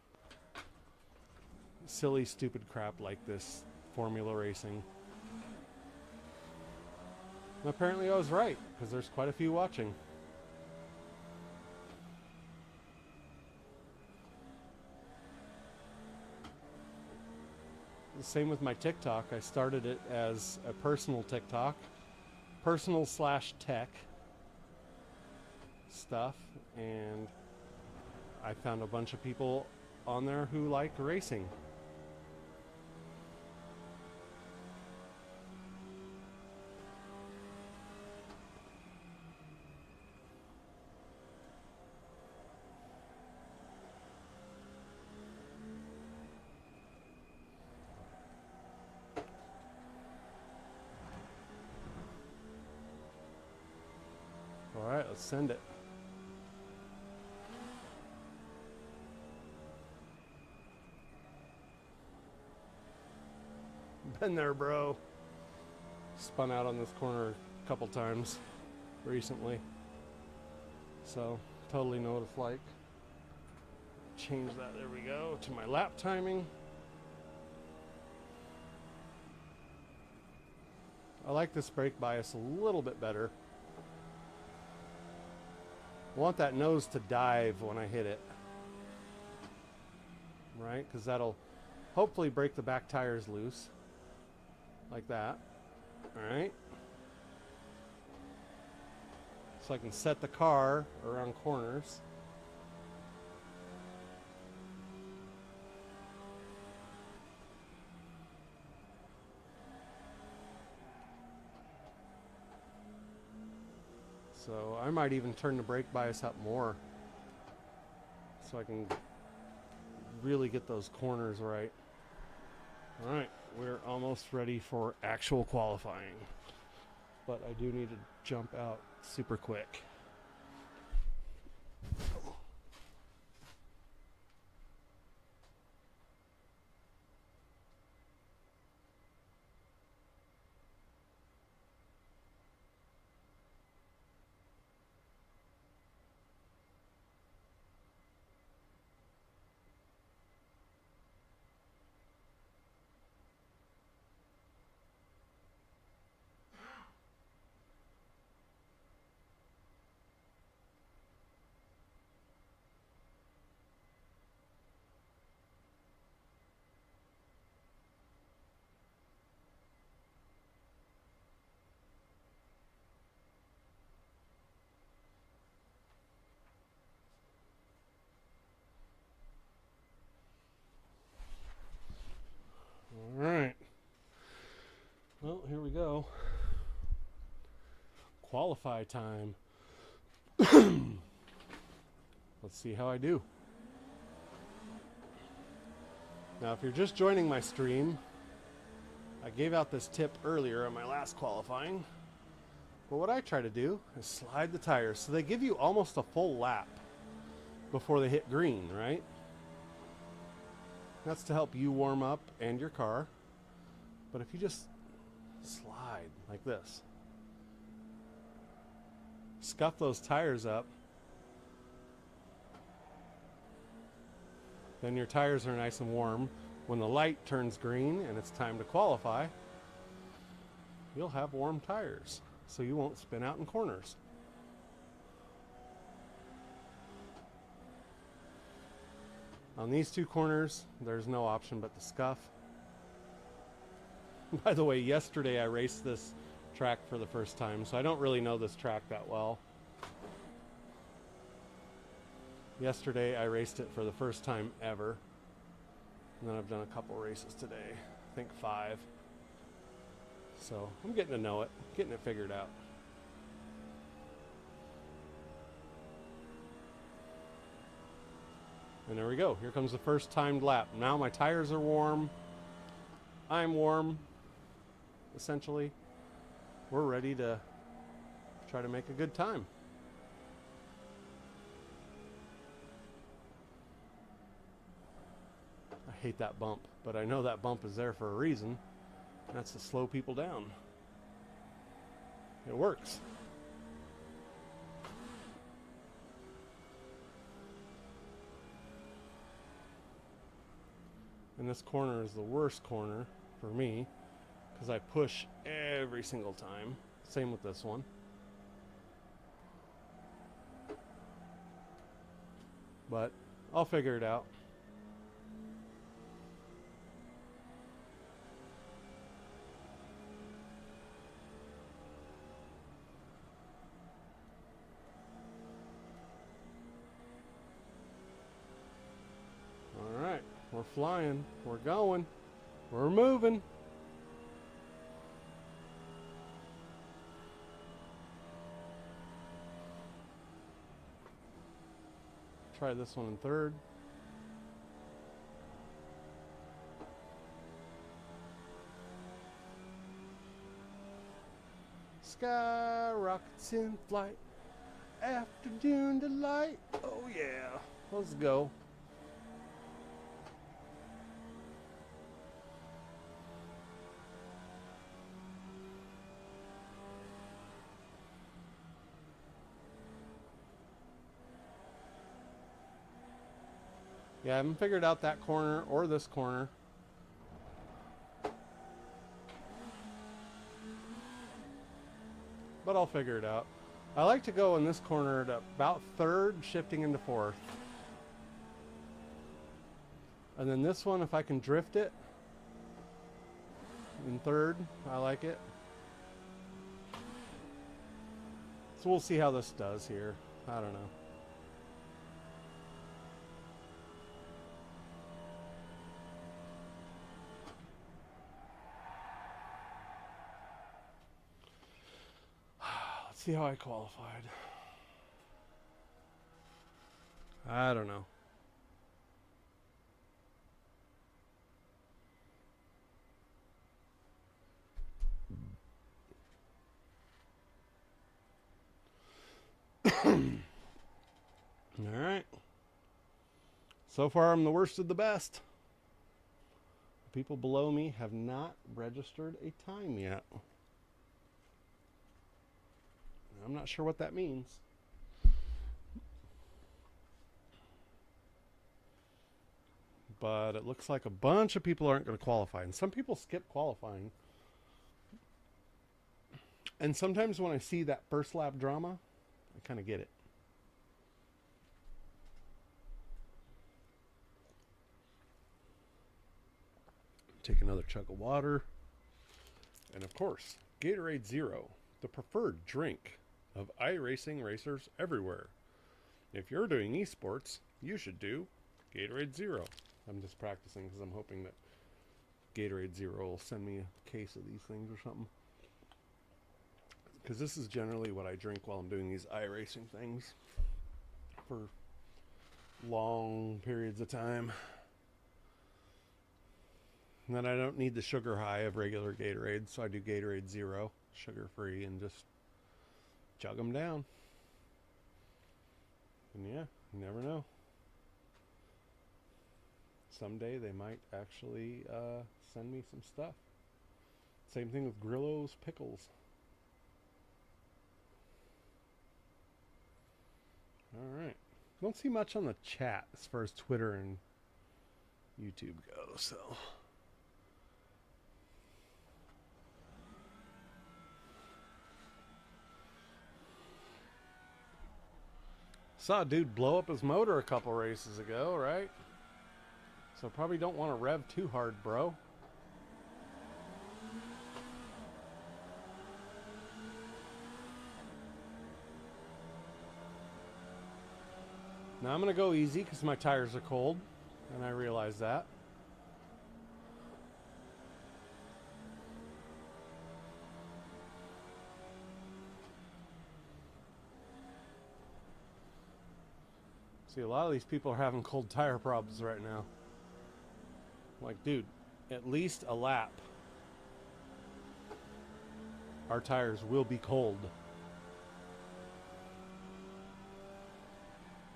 silly, stupid crap like this Formula Racing. And apparently I was right, because there's quite a few watching. The same with my TikTok. I started it as a personal TikTok, personal/tech stuff, and I found a bunch of people on there who like racing. All right, let's send it. Been there, bro. Spun out on this corner a couple times recently. So, totally know what it's like. Change that, there we go, to my lap timing. I like this brake bias a little bit better. I want that nose to dive when I hit it. Right? Because that'll hopefully break the back tires loose. Like that. Alright. So I can set the car around corners. So I might even turn the brake bias up more, so I can really get those corners right. All right, we're almost ready for actual qualifying, but I do need to jump out super quick. All right. Well, here we go. Qualify time. Let's see how I do. Now, if you're just joining my stream, I gave out this tip earlier on my last qualifying. But what I try to do is slide the tires. So they give you almost a full lap before they hit green, right? That's to help you warm up and your car. But if you just slide like this, scuff those tires up, then your tires are nice and warm. When the light turns green and it's time to qualify, you'll have warm tires, so you won't spin out in corners. On these two corners, there's no option but to scuff. By the way, yesterday I raced this track for the first time, so I don't really know this track that well. Yesterday I raced it for the first time ever. And then I've done a couple races today. I think 5. So I'm getting to know it, getting it figured out. And there we go. Here comes the first timed lap. Now my tires are warm. I'm warm, essentially. We're ready to try to make a good time. I hate that bump, but I know that bump is there for a reason. That's to slow people down. It works. And this corner is the worst corner for me because I push every single time. Same with this one. But I'll figure it out. We're flying. We're going. We're moving. Try this one in third. Sky rockets in flight. Afternoon delight. Oh yeah. Let's go. Yeah, I haven't figured out that corner or this corner. But I'll figure it out. I like to go in this corner at about third, shifting into fourth. And then this one, if I can drift it in third, I like it. So we'll see how this does here. I don't know. See how I qualified. I don't know. All right. So far, I'm the worst of the best. The people below me have not registered a time yet. I'm not sure what that means. But it looks like a bunch of people aren't going to qualify. And some people skip qualifying. And sometimes when I see that first lap drama, I kind of get it. Take another chug of water. And of course, Gatorade Zero, the preferred drink of iRacing racers everywhere. If you're doing esports, you should do Gatorade Zero. I'm just practicing because I'm hoping that Gatorade Zero will send me a case of these things or something. Because this is generally what I drink while I'm doing these iRacing things for long periods of time. And then I don't need the sugar high of regular Gatorade, so I do Gatorade Zero, sugar-free, and just chug them down. And yeah, you never know. Someday they might actually send me some stuff. Same thing with Grillo's Pickles. Alright. Don't see much on the chat as far as Twitter and YouTube go, so... Saw a dude blow up his motor a couple races ago, right? So probably don't want to rev too hard, bro. Now I'm going to go easy because my tires are cold, and I realize that. See, a lot of these people are having cold tire problems right now. Like, dude, at least a lap. Our tires will be cold.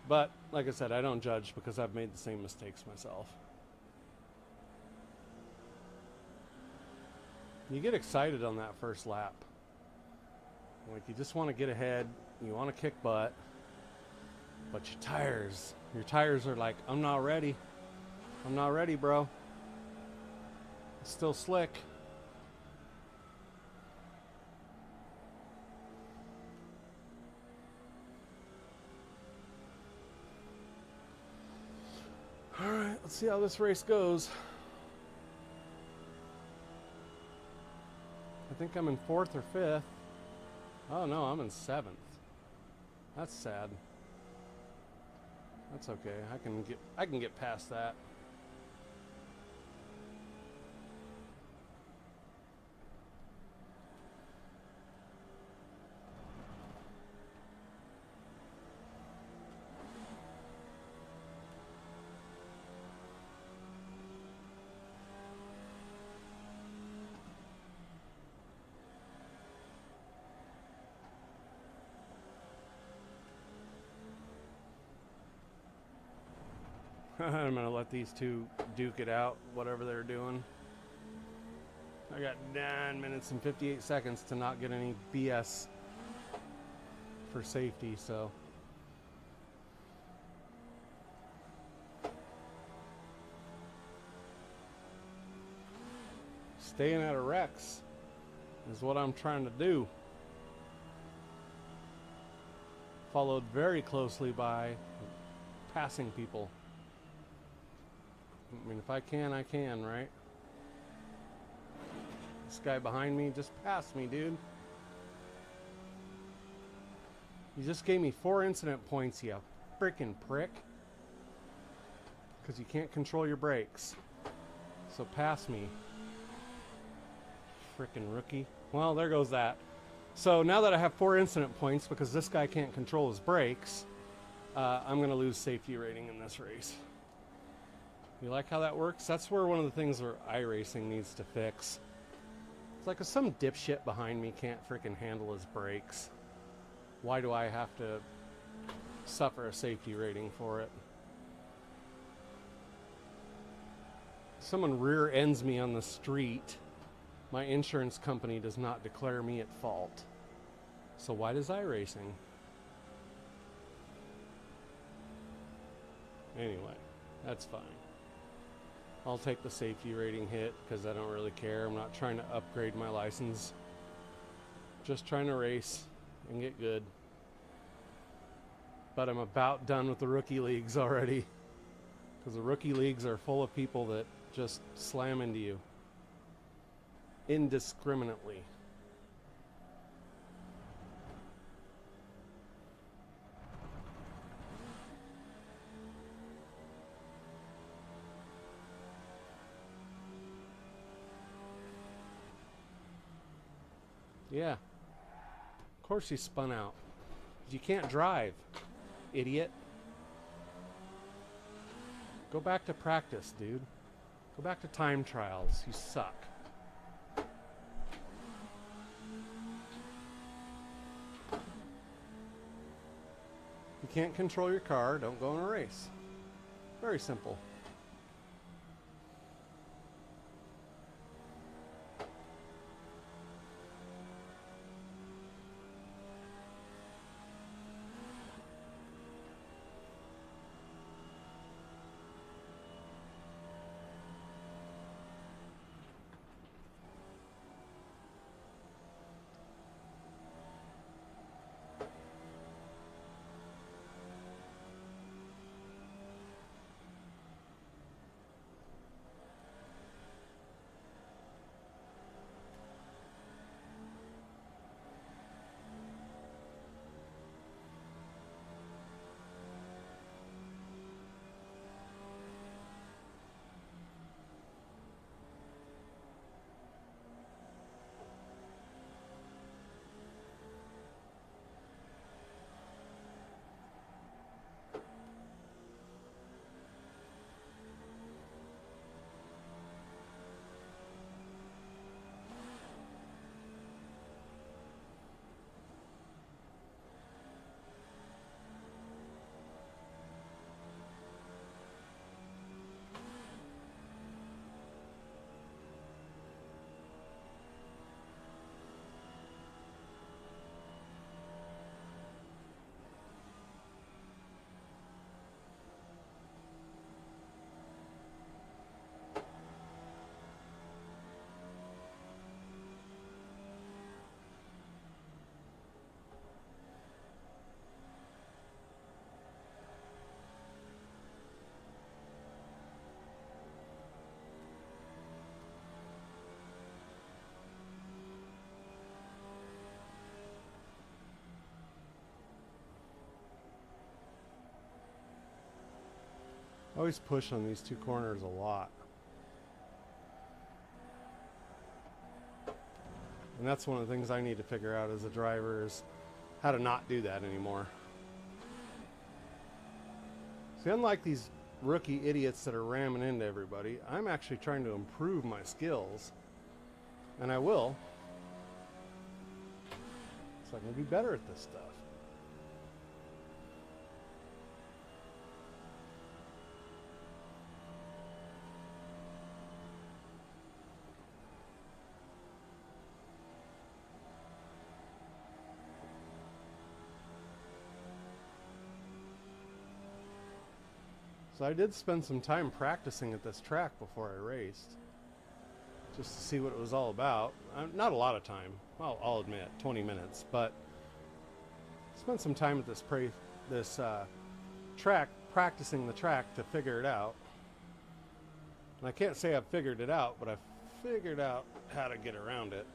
But, like I said, I don't judge because I've made the same mistakes myself. You get excited on that first lap. Like, you just want to get ahead. You want to kick butt. But your tires are like, I'm not ready. I'm not ready, bro. It's still slick. All right, let's see how this race goes. I think I'm in 4th or 5th. Oh no, I'm in 7th. That's sad. That's okay. I can get past that. I'm gonna let these two duke it out, whatever they're doing. I got 9 minutes and 58 seconds to not get any BS for safety, so. Staying out of wrecks is what I'm trying to do. Followed very closely by passing people. I mean, if I can, right? This guy behind me just passed me, dude. You just gave me 4 incident points, you freaking prick. Because you can't control your brakes. So pass me. Freaking rookie. Well, there goes that. So now that I have 4 incident points because this guy can't control his brakes, I'm going to lose safety rating in this race. You like how that works? That's where one of the things where iRacing needs to fix. It's like if some dipshit behind me can't freaking handle his brakes, why do I have to suffer a safety rating for it? Someone rear ends me on the street. My insurance company does not declare me at fault. So why does iRacing? Anyway, that's fine. I'll take the safety rating hit because I don't really care. I'm not trying to upgrade my license. Just trying to race and get good. But I'm about done with the rookie leagues already. Because the rookie leagues are full of people that just slam into you. Indiscriminately. Yeah. Of course you spun out. You can't drive, idiot. Go back to practice, dude. Go back to time trials. You suck. You can't control your car, don't go in a race. Very simple. I always push on these two corners a lot. And that's one of the things I need to figure out as a driver is how to not do that anymore. See, unlike these rookie idiots that are ramming into everybody, I'm actually trying to improve my skills. And I will. So I can be better at this stuff. So I did spend some time practicing at this track before I raced, just to see what it was all about. Not a lot of time, well, I'll admit, 20 minutes, but spent some time at this track, practicing the track to figure it out. And I can't say I've figured it out, but I've figured out how to get around it.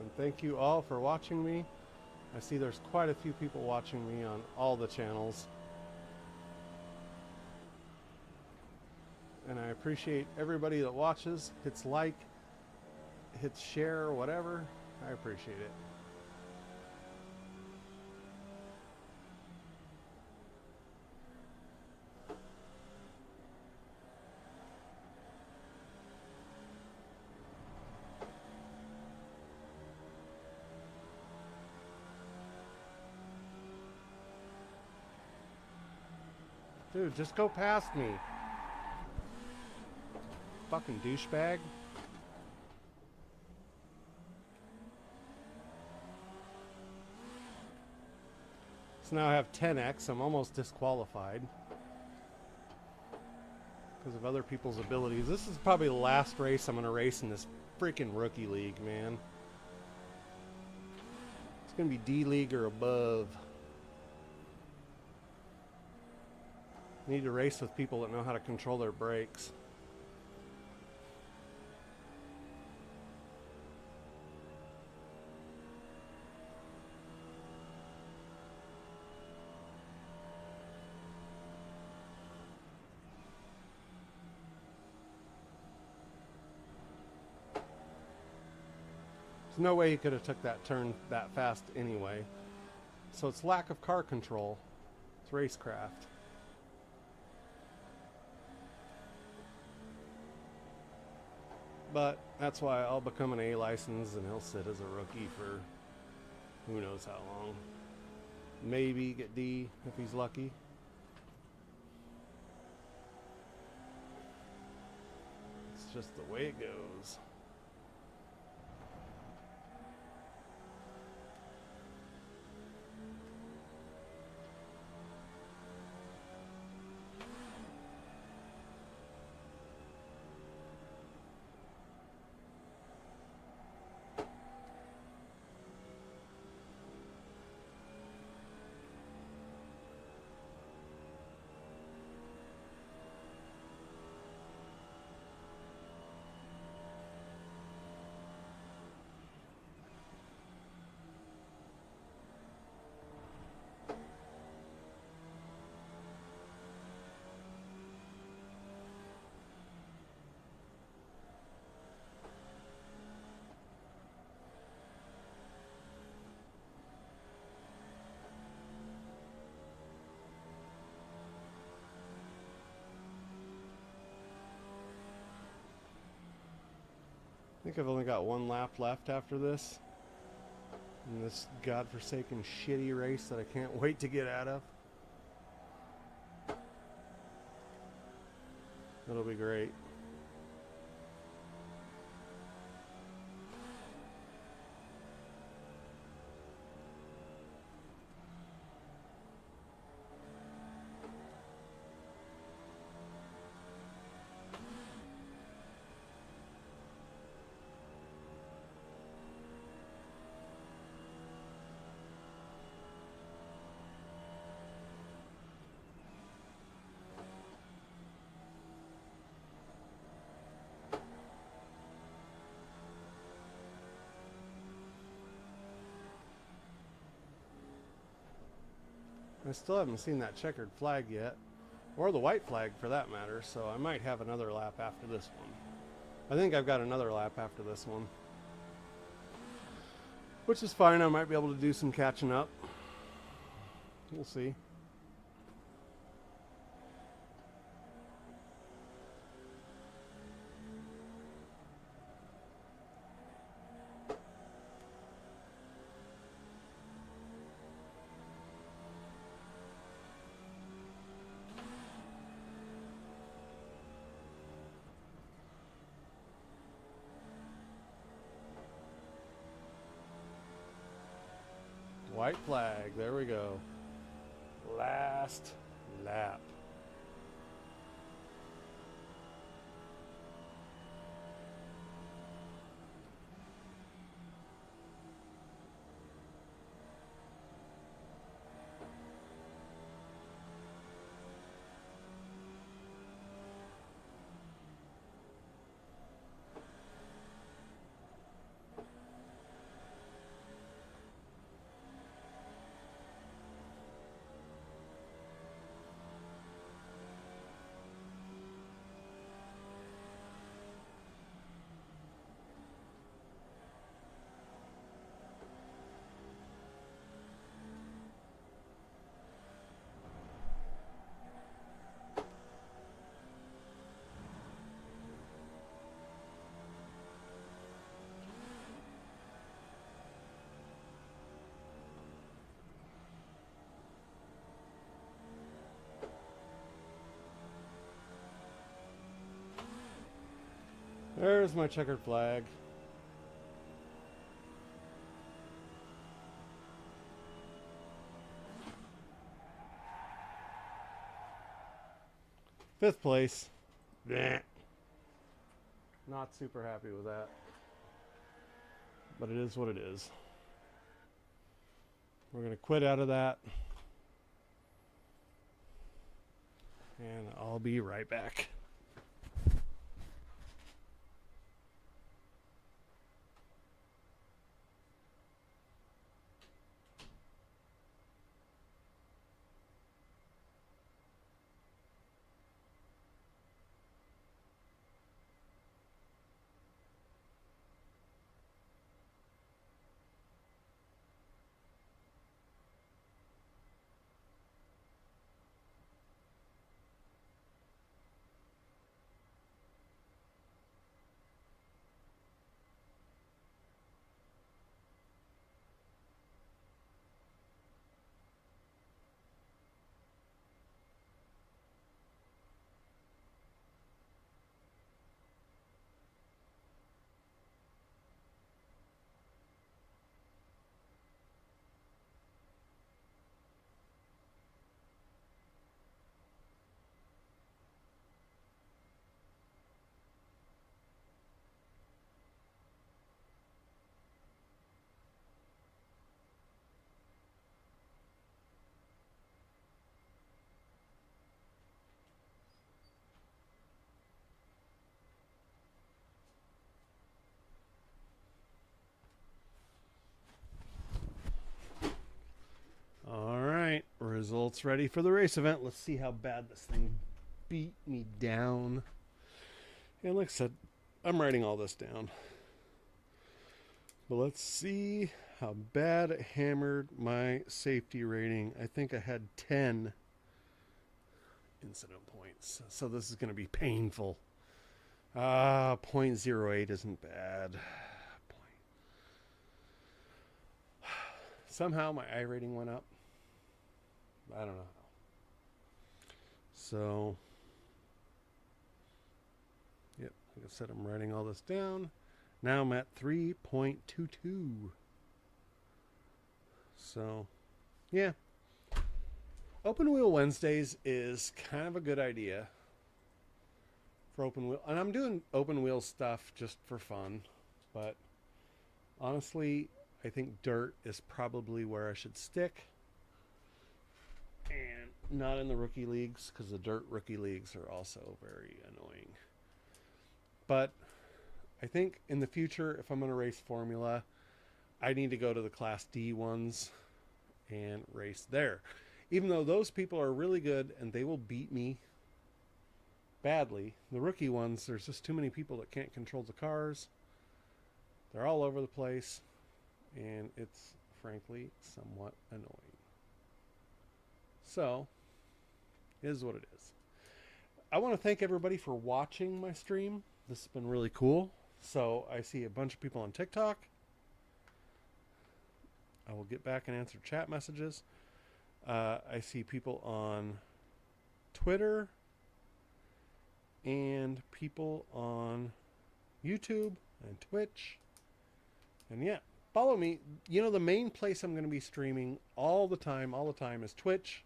And thank you all for watching me. I see there's quite a few people watching me on all the channels. And I appreciate everybody that watches, hits like, hits share, or whatever. I appreciate it. Dude, just go past me. Fucking douchebag. So now I have 10x. I'm almost disqualified because of other people's abilities. This is probably the last race I'm going to race in this freaking rookie league, man. It's going to be D League or above. I need to race with people that know how to control their brakes. There's no way he could have took that turn that fast anyway. So it's lack of car control. It's racecraft. But that's why I'll become an A license and he'll sit as a rookie for who knows how long. Maybe get D if he's lucky. It's just the way it goes. I think I've only got one lap left after this. In this godforsaken shitty race that I can't wait to get out of. It'll be great. I still haven't seen that checkered flag yet, or the white flag for that matter, so I might have another lap after this one. I think I've got another lap after this one, which is fine. I might be able to do some catching up. We'll see. White flag, there we go. Last lap. There's my checkered flag. Fifth place. Bleh. Not super happy with that. But it is what it is. We're going to quit out of that. And I'll be right back. Results ready for the race event. Let's see how bad this thing beat me down. And like I said, I'm writing all this down. But let's see how bad it hammered my safety rating. I think I had 10 incident points. So this is going to be painful. 0.08 isn't bad. Somehow my I rating went up. I don't know. So, yep, like I said, I'm writing all this down. Now I'm at 3.22. So, yeah. Open Wheel Wednesdays is kind of a good idea for open wheel. And I'm doing open wheel stuff just for fun. But honestly, I think dirt is probably where I should stick. And not in the rookie leagues, because the dirt rookie leagues are also very annoying. But I think in the future, if I'm going to race Formula, I need to go to the Class D ones and race there. even though those people are really good and they will beat me badly. The rookie ones, there's just too many people that can't control the cars. They're all over the place, and it's frankly somewhat annoying. So, it is what it is. I want to thank everybody for watching my stream. This has been really cool. So, I see a bunch of people on TikTok. I will get back and answer chat messages. I see people on Twitter and people on YouTube and Twitch. And yeah, follow me. You know, the main place I'm going to be streaming all the time is Twitch.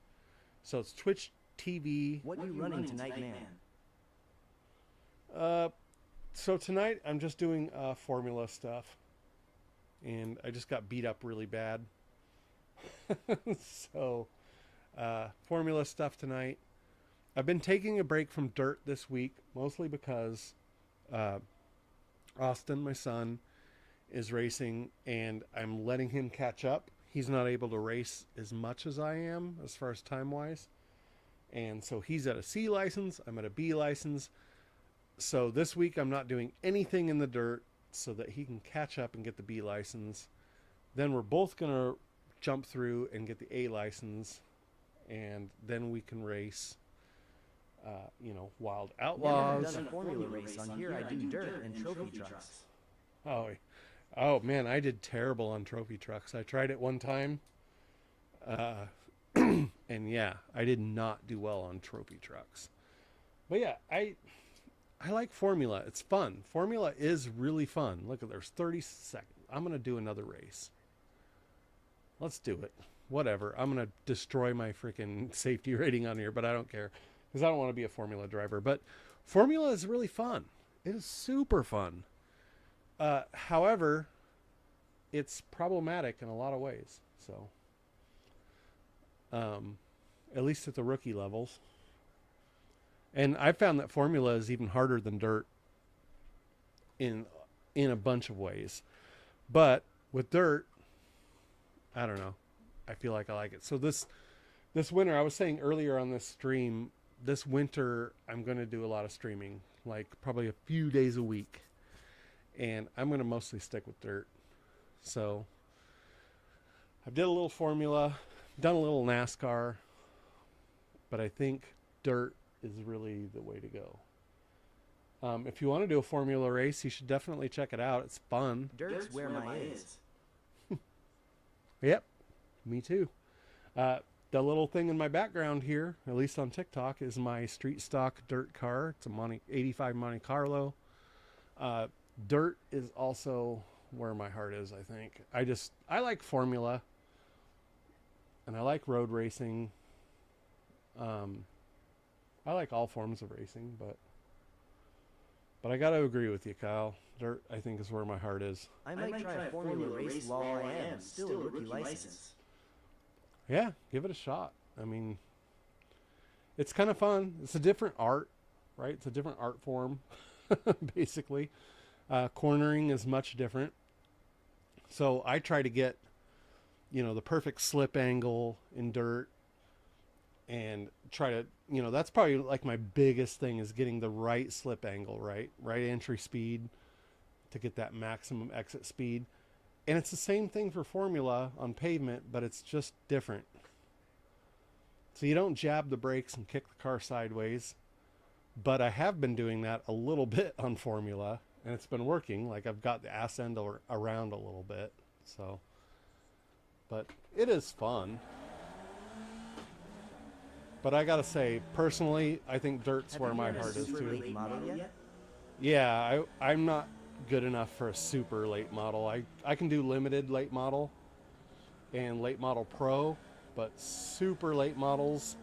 So it's Twitch TV. What are you running tonight, man? So tonight I'm just doing Formula stuff. And I just got beat up really bad. So, Formula stuff tonight. I've been taking a break from dirt this week, mostly because Austin, my son, is racing, and I'm letting him catch up. He's not able to race as much as I am, as far as time-wise. And so he's at a C license, I'm at a B license. So this week I'm not doing anything in the dirt so that he can catch up and get the B license. Then we're both going to jump through and get the A license, and then we can race, Wild Outlaws. I've never done a Formula race. On here I do dirt and trophy trucks. Oh man, I did terrible on trophy trucks. I tried it one time, and yeah, I did not do well on trophy trucks. But yeah, I like Formula. It's fun. Formula is really fun. Look, there's 30 seconds. I'm going to do another race. Let's do it. Whatever. I'm going to destroy my freaking safety rating on here, but I don't care because I don't want to be a Formula driver. But Formula is really fun. It is super fun. However, it's problematic in a lot of ways. So, at least at the rookie levels. And I found that Formula is even harder than dirt in a bunch of ways. But with dirt, I don't know. I feel like I like it. So this winter, I was saying earlier on this stream, this winter I'm going to do a lot of streaming, like probably a few days a week. And I'm going to mostly stick with dirt. So I did a little Formula, done a little NASCAR, but I think dirt is really the way to go. If you want to do a Formula race, you should definitely check it out. It's fun. Dirt's where my is. Yep, me too. The little thing in my background here, at least on TikTok, is my street stock dirt car. It's a 85 Monte Carlo. Dirt is also where my heart is, I think. I like Formula, and I like road racing. I like all forms of racing, but I got to agree with you, Kyle. Dirt, I think, is where my heart is. I might try a Formula race while I am still a rookie license. Yeah, give it a shot. I mean, it's kind of fun. It's a different art, right? It's a different art form, basically. Cornering is much different. So I try to get, the perfect slip angle in dirt and try to, that's probably like my biggest thing is getting the right slip angle, right entry speed to get that maximum exit speed. And it's the same thing for Formula on pavement, but it's just different. So you don't jab the brakes and kick the car sideways, but I have been doing that a little bit on Formula, and it's been working. Like I've got the ass end around a little bit. So, but it is fun. But I gotta say, personally, I think dirt's where my heart is too. Yeah, I'm not good enough for a super late model. I can do limited late model and late model pro, but super late models,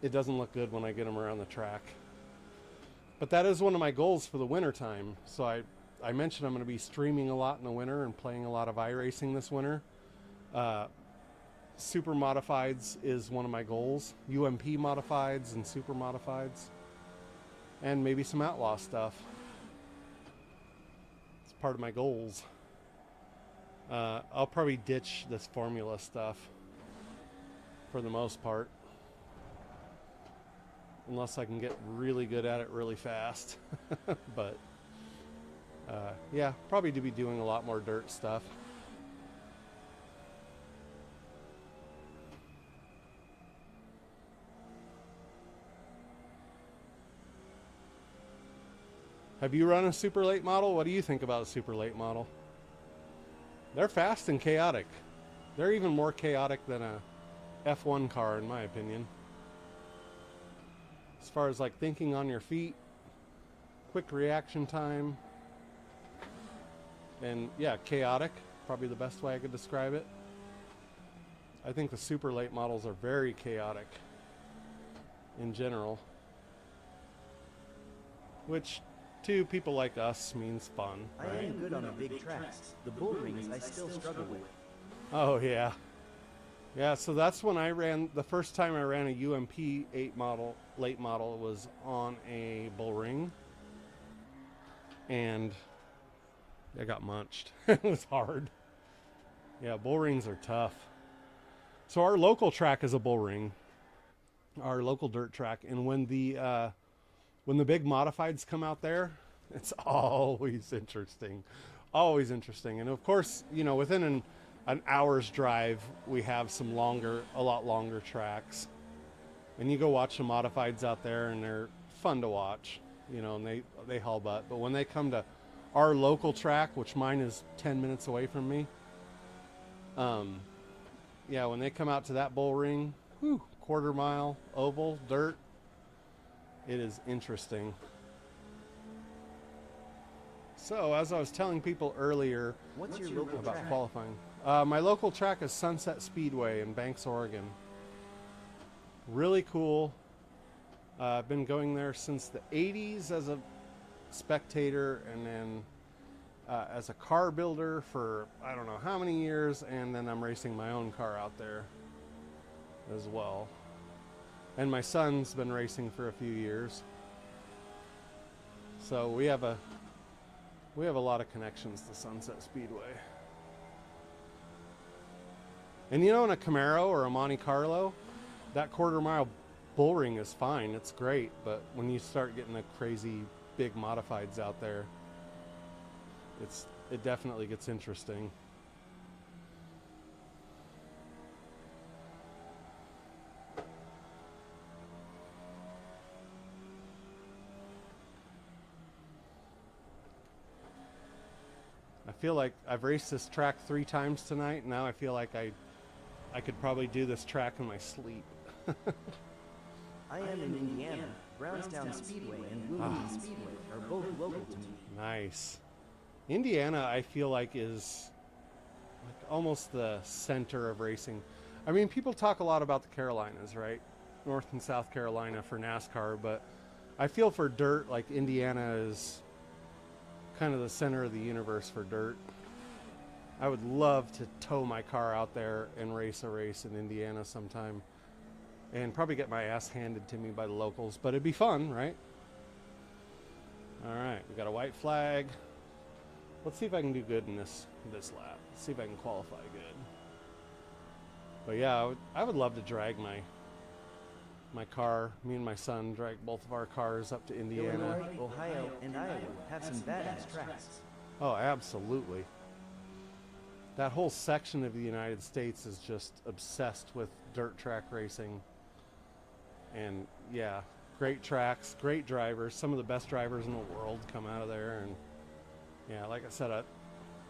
it doesn't look good when I get them around the track. But that is one of my goals for the winter time. So I mentioned I'm going to be streaming a lot in the winter and playing a lot of iRacing this winter. Super modifieds is one of my goals. UMP modifieds and super modifieds. And maybe some outlaw stuff. It's part of my goals. I'll probably ditch this Formula stuff for the most part. Unless I can get really good at it really fast. But yeah, probably to be doing a lot more dirt stuff. Have you run a super late model? What do you think about a super late model? They're fast and chaotic. They're even more chaotic than a F1 car, in my opinion. As far as like thinking on your feet, quick reaction time, and yeah, chaotic, probably the best way I could describe it. I think the super late models are very chaotic in general, which to people like us means fun, I right? am good on the big tracks. The bull rings I still struggle with. Oh yeah. Yeah, so that's when I ran, the first time I ran a UMP 8 model, late model, was on a bull ring. And I got munched. It was hard. Yeah, bull rings are tough. So our local track is a bull ring. Our local dirt track. And when the big modifieds come out there, it's always interesting. Always interesting. And of course, you know, within an hour's drive, we have some a lot longer tracks. And you go watch the modifieds out there, and they're fun to watch, you know, and they haul butt. But when they come to our local track, which mine is 10 minutes away from me, yeah, when they come out to that bull ring, whew, quarter mile, oval, dirt, it is interesting. So, as I was telling people earlier What's your local about track? qualifying, my local track is Sunset Speedway in Banks, Oregon. Really cool. I've been going there since the 80s as a spectator, and then as a car builder for I don't know how many years, and then I'm racing my own car out there as well. And my son's been racing for a few years. So we have a lot of connections to Sunset Speedway. And you know, in a Camaro or a Monte Carlo, that quarter mile bull ring is fine. It's great. But when you start getting the crazy big modifieds out there, it definitely gets interesting. I feel like I've raced this track 3 times tonight, and now I feel like I could probably do this track in my sleep. I am in Indiana. Brownstown Speedway and Bloomington Speedway are both local to me. Nice. Indiana, I feel like, is like almost the center of racing. I mean, people talk a lot about the Carolinas, right? North and South Carolina for NASCAR, but I feel for dirt, like Indiana is kind of the center of the universe for dirt. I would love to tow my car out there and race a race in Indiana sometime, and probably get my ass handed to me by the locals, but it'd be fun, right? All right, we got a white flag. Let's see if I can do good in this lap. Let's see if I can qualify good. But yeah, I would love to drag my car, me and my son, drag both of our cars up to Indiana. Illinois, Ohio, and Iowa have some badass tracks. Oh, absolutely. That whole section of the United States is just obsessed with dirt track racing. And yeah, great tracks, great drivers. Some of the best drivers in the world come out of there. And yeah, like I said,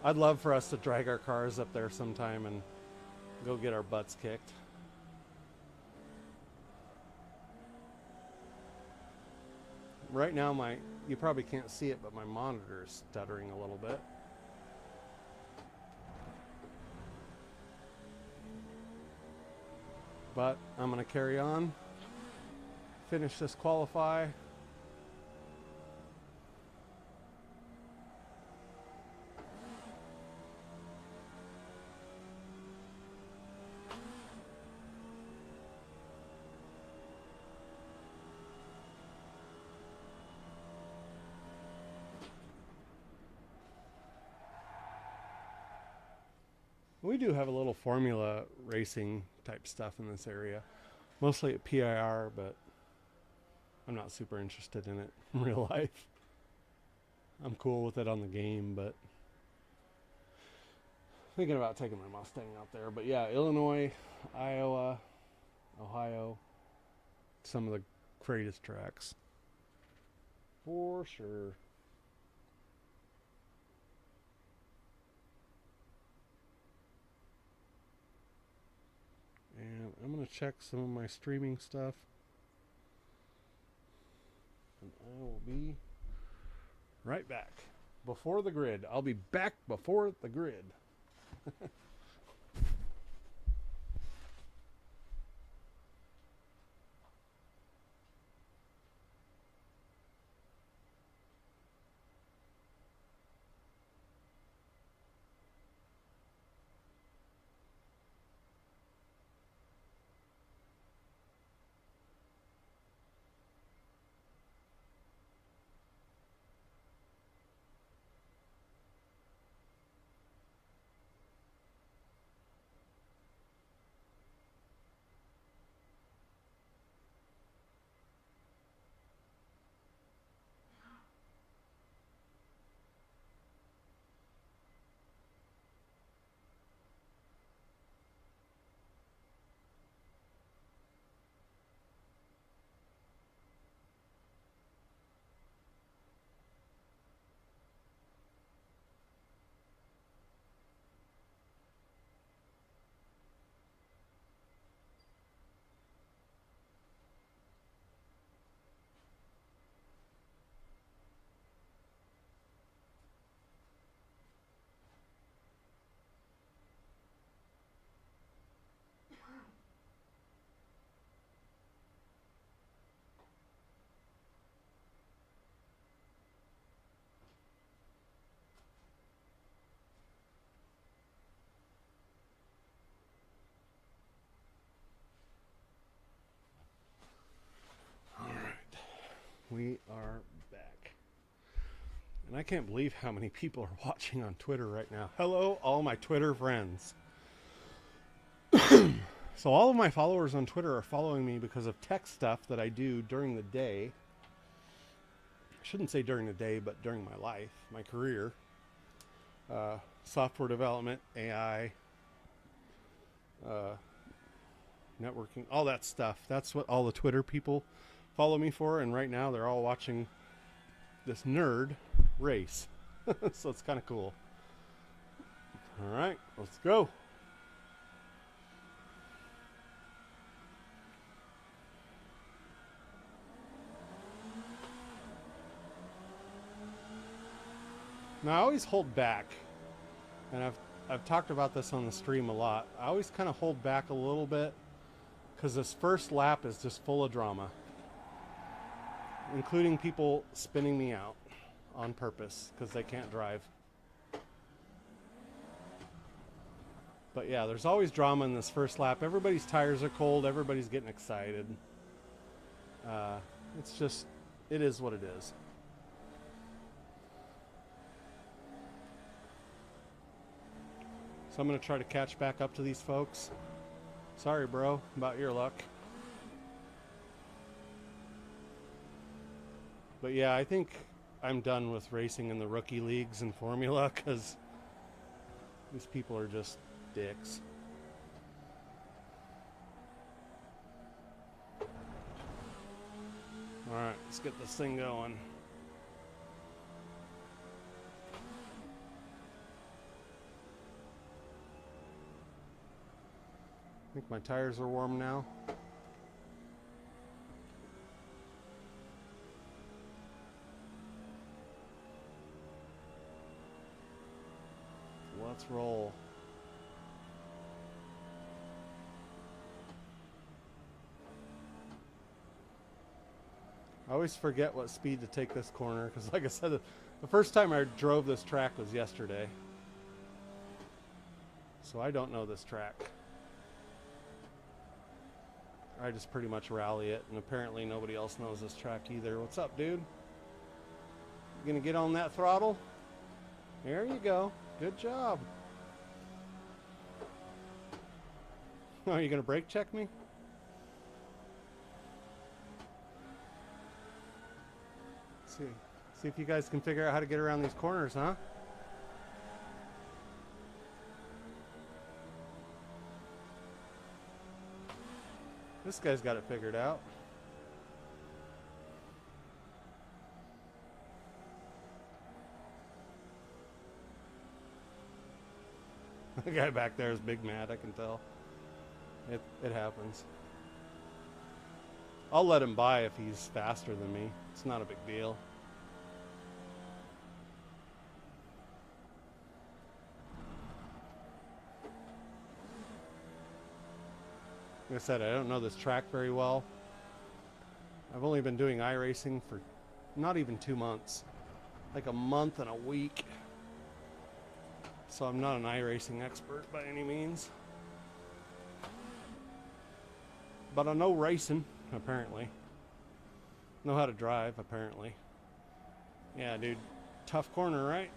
I'd love for us to drag our cars up there sometime and go get our butts kicked. Right now, you probably can't see it, but my monitor is stuttering a little bit. But I'm going to carry on, finish this qualify. We do have a little Formula racing type stuff in this area. Mostly at PIR, but I'm not super interested in it in real life. I'm cool with it on the game, but thinking about taking my Mustang out there. But yeah, Illinois, Iowa, Ohio, some of the greatest tracks. For sure. And I'm going to check some of my streaming stuff. And I will be right back. Before the grid. I'll be back before the grid. We are back. And I can't believe how many people are watching on Twitter right now. Hello, all my Twitter friends. So all of my followers on Twitter are following me because of tech stuff that I do during the day. I shouldn't say during the day, but during my life, my career. Software development, AI, networking, all that stuff. That's what all the Twitter people follow me for, and right now they're all watching this nerd race. So it's kind of cool. All right, let's go. Now I always hold back, and I've talked about this on the stream a lot. I always kind of hold back a little bit because this first lap is just full of drama, including people spinning me out on purpose because they can't drive. But yeah, there's always drama in this first lap. Everybody's tires are cold. Everybody's getting excited. It's just, it is what it is. So I'm going to try to catch back up to these folks. Sorry, bro, about your luck. But yeah, I think I'm done with racing in the rookie leagues and Formula because these people are just dicks. Alright, let's get this thing going. I think my tires are warm now. Let's roll. I always forget what speed to take this corner because, like I said, the first time I drove this track was yesterday. So I don't know this track. I just pretty much rally it, and apparently nobody else knows this track either. What's up, dude? You gonna get on that throttle? There you go. Good job. Oh, are you gonna brake check me? See if you guys can figure out how to get around these corners, huh? This guy's got it figured out. The guy back there is big mad, I can tell. It happens. I'll let him by if he's faster than me. It's not a big deal. Like I said, I don't know this track very well. I've only been doing iRacing for not even 2 months. Like a month and a week. So I'm not an iRacing expert by any means. But I know racing, apparently. Know how to drive, apparently. Yeah, dude. Tough corner, right?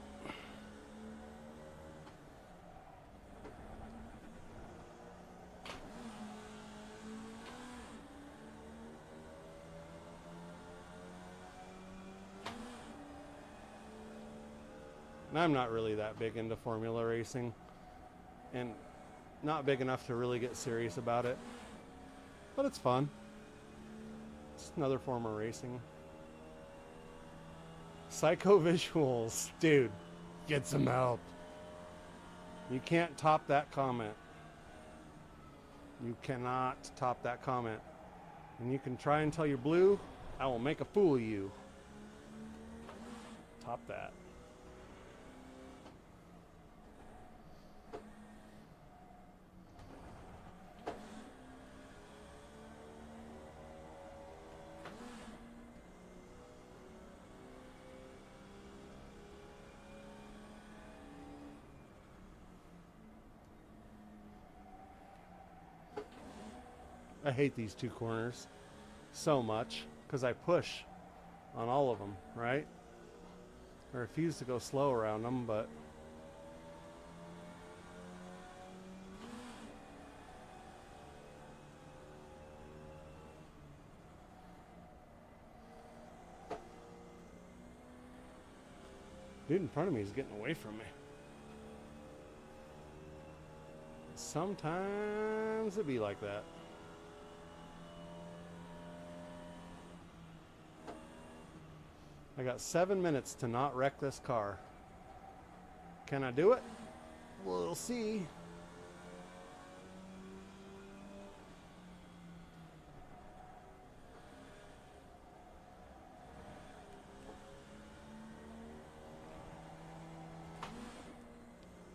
And I'm not really that big into formula racing. And not big enough to really get serious about it. But it's fun. It's another form of racing. Psycho visuals. Dude, get some help. You can't top that comment. You cannot top that comment. And you can try until you're blue. I will make a fool of you. Top that. I hate these two corners so much because I push on all of them, right? I refuse to go slow around them, but dude in front of me is getting away from me. Sometimes it be like that. I got 7 minutes to not wreck this car. Can I do it? We'll see.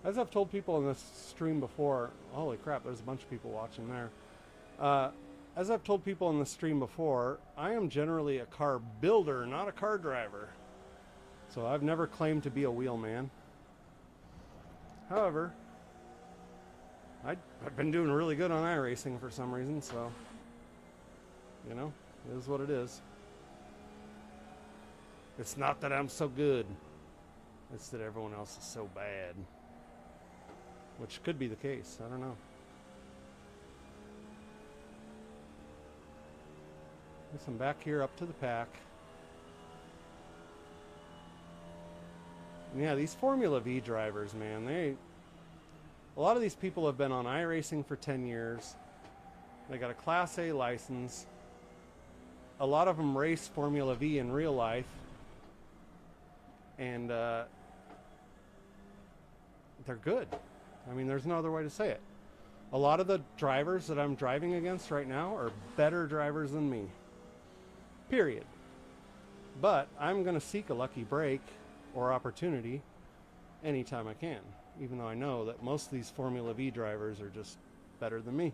As I've told people in this stream before, holy crap, there's a bunch of people watching there. As I've told people in the stream before, I am generally a car builder, not a car driver. So I've never claimed to be a wheelman. However, I've been doing really good on iRacing for some reason, so, you know, it is what it is. It's not that I'm so good. It's that everyone else is so bad. Which could be the case, I don't know. Guess I'm back here up to the pack. And yeah, these Formula V drivers, man, a lot of these people have been on iRacing for 10 years. They got a Class A license. A lot of them race Formula V in real life. And they're good. I mean, there's no other way to say it. A lot of the drivers that I'm driving against right now are better drivers than me. Period. But I'm going to seek a lucky break or opportunity anytime I can, even though I know that most of these Formula V drivers are just better than me.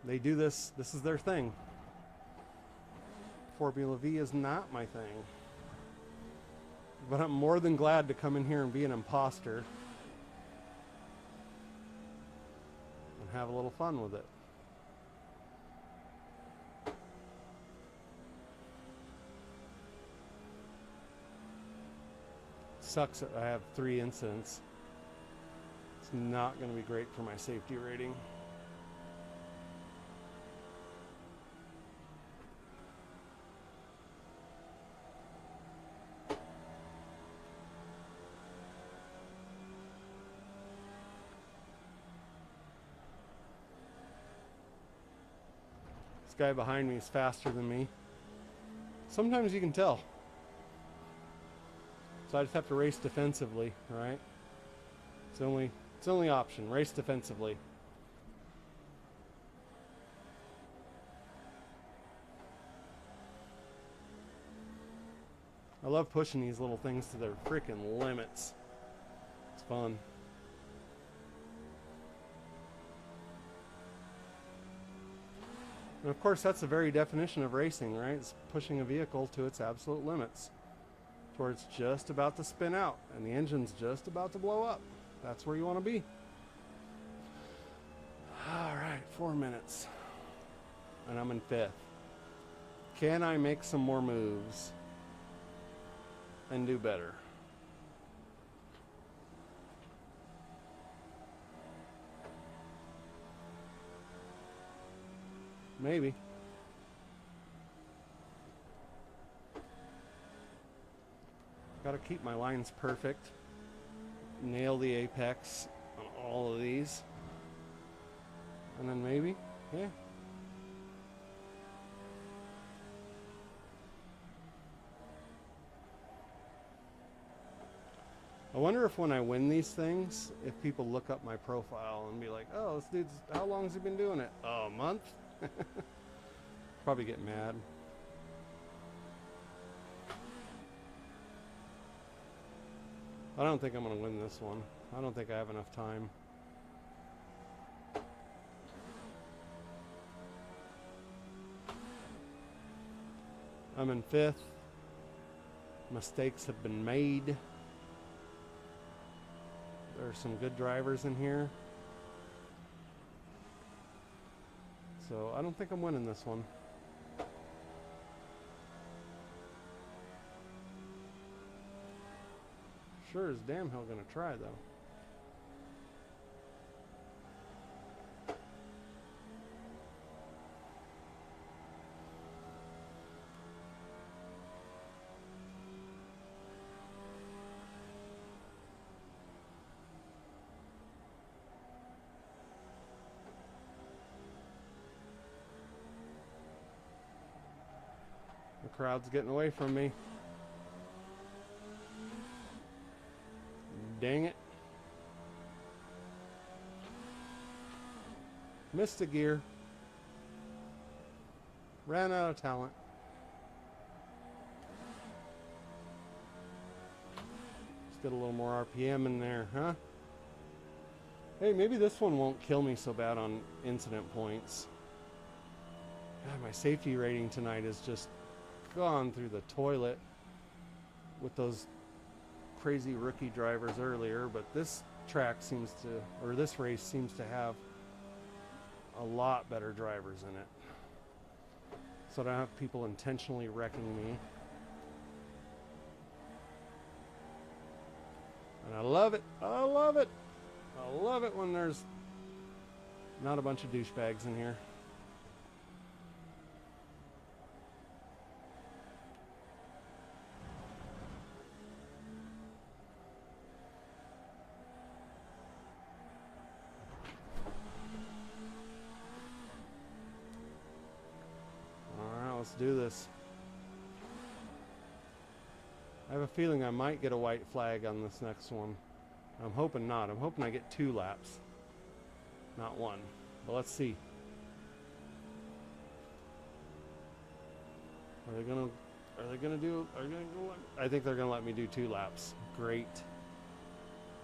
They do this is their thing. Formula V is not my thing. But I'm more than glad to come in here and be an imposter and have a little fun with it. Sucks that I have 3 incidents. It's not going to be great for my safety rating. guy behind me is faster than me. Sometimes you can tell. So I just have to race defensively, right? It's the only option. Race defensively. I love pushing these little things to their freaking limits. It's fun. And of course, that's the very definition of racing, right? It's pushing a vehicle to its absolute limits, to where it's just about to spin out and the engine's just about to blow up. That's where you want to be. All right, 4 minutes. And I'm in 5th. Can I make some more moves and do better? Maybe. Gotta keep my lines perfect. Nail the apex on all of these. And then maybe, yeah. I wonder if when I win these things, if people look up my profile and be like, oh, this dude's, how long has he been doing it? Oh, a month? Probably get mad. I don't think I'm going to win this one. I don't think I have enough time. I'm in 5th. Mistakes have been made. There are some good drivers in here. So I don't think I'm winning this one. Sure as damn hell gonna try though. The crowd's getting away from me. Dang it. Missed a gear. Ran out of talent. Let's get a little more RPM in there, huh? Hey, maybe this one won't kill me so bad on incident points. God, my safety rating tonight is just gone through the toilet with those crazy rookie drivers earlier, but this track seems to, or this race seems to have a lot better drivers in it. So I don't have people intentionally wrecking me. And I love it. I love it. I love it when there's not a bunch of douchebags in here. Let's do this. I have a feeling I might get a white flag on this next one. I'm hoping not. I'm hoping I get 2 laps, not 1. But let's see. Are they gonna I think they're gonna let me do 2 laps. Great.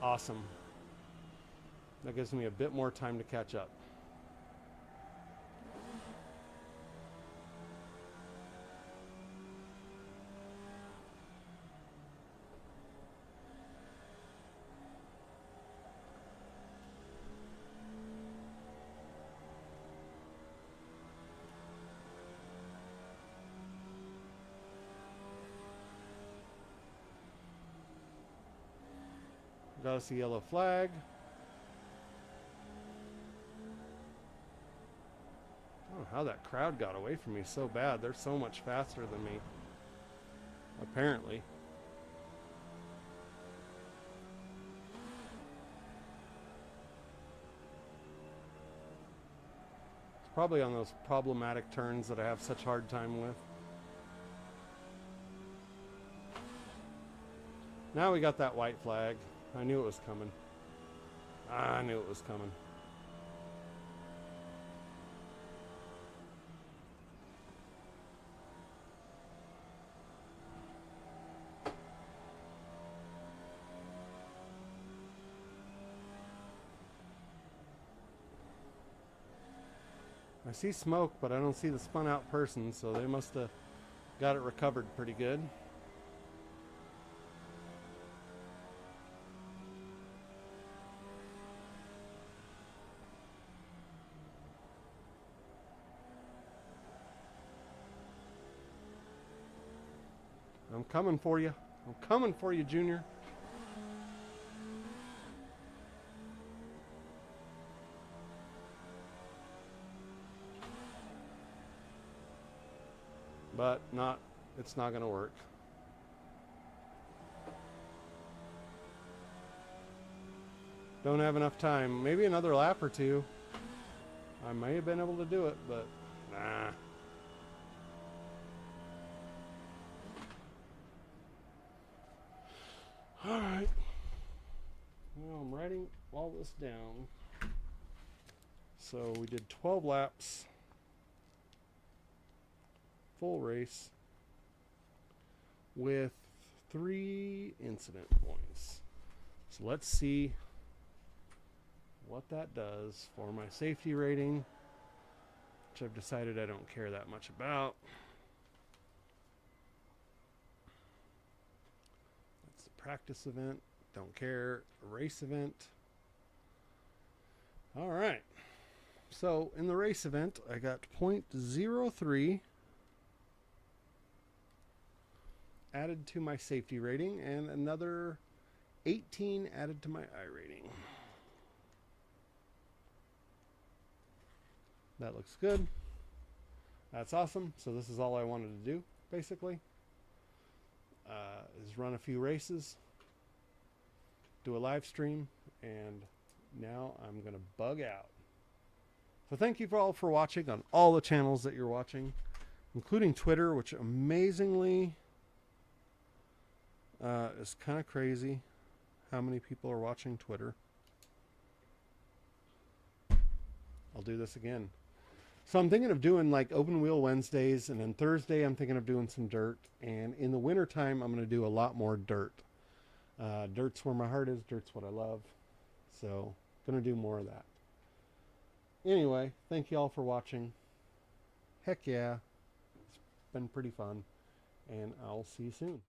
Awesome. That gives me a bit more time to catch up. Got us a yellow flag. I don't know how that crowd got away from me so bad. They're so much faster than me. Apparently. Probably on those problematic turns that I have such a hard time with. Now we got that white flag. I knew it was coming. I knew it was coming. I see smoke, but I don't see the spun out person, so they must have got it recovered pretty good. I'm coming for you. I'm coming for you, Junior. But it's not gonna work. Don't have enough time. Maybe another lap or two. I may have been able to do it, but nah. Alright. Well, I'm writing all this down. So we did 12 laps. Full race with 3 incident points. So let's see what that does for my safety rating, which I've decided I don't care that much about. That's the practice event. Don't care. A race event. All right. So in the race event, I got 0.03 added to my safety rating and another 18 added to my iRating. That looks good. That's awesome. So this is all I wanted to do, basically, is run a few races, do a live stream, and now I'm going to bug out. So thank you all for watching on all the channels that you're watching, including Twitter, which amazingly is kind of crazy how many people are watching Twitter. I'll do this again. So I'm thinking of doing like open wheel Wednesdays, and then Thursday I'm thinking of doing some dirt, and in the winter time I'm going to do a lot more dirt. Dirt's where my heart is. Dirt's what I love. So going to do more of that. Anyway, thank you all for watching. Heck yeah, it's been pretty fun, and I'll see you soon.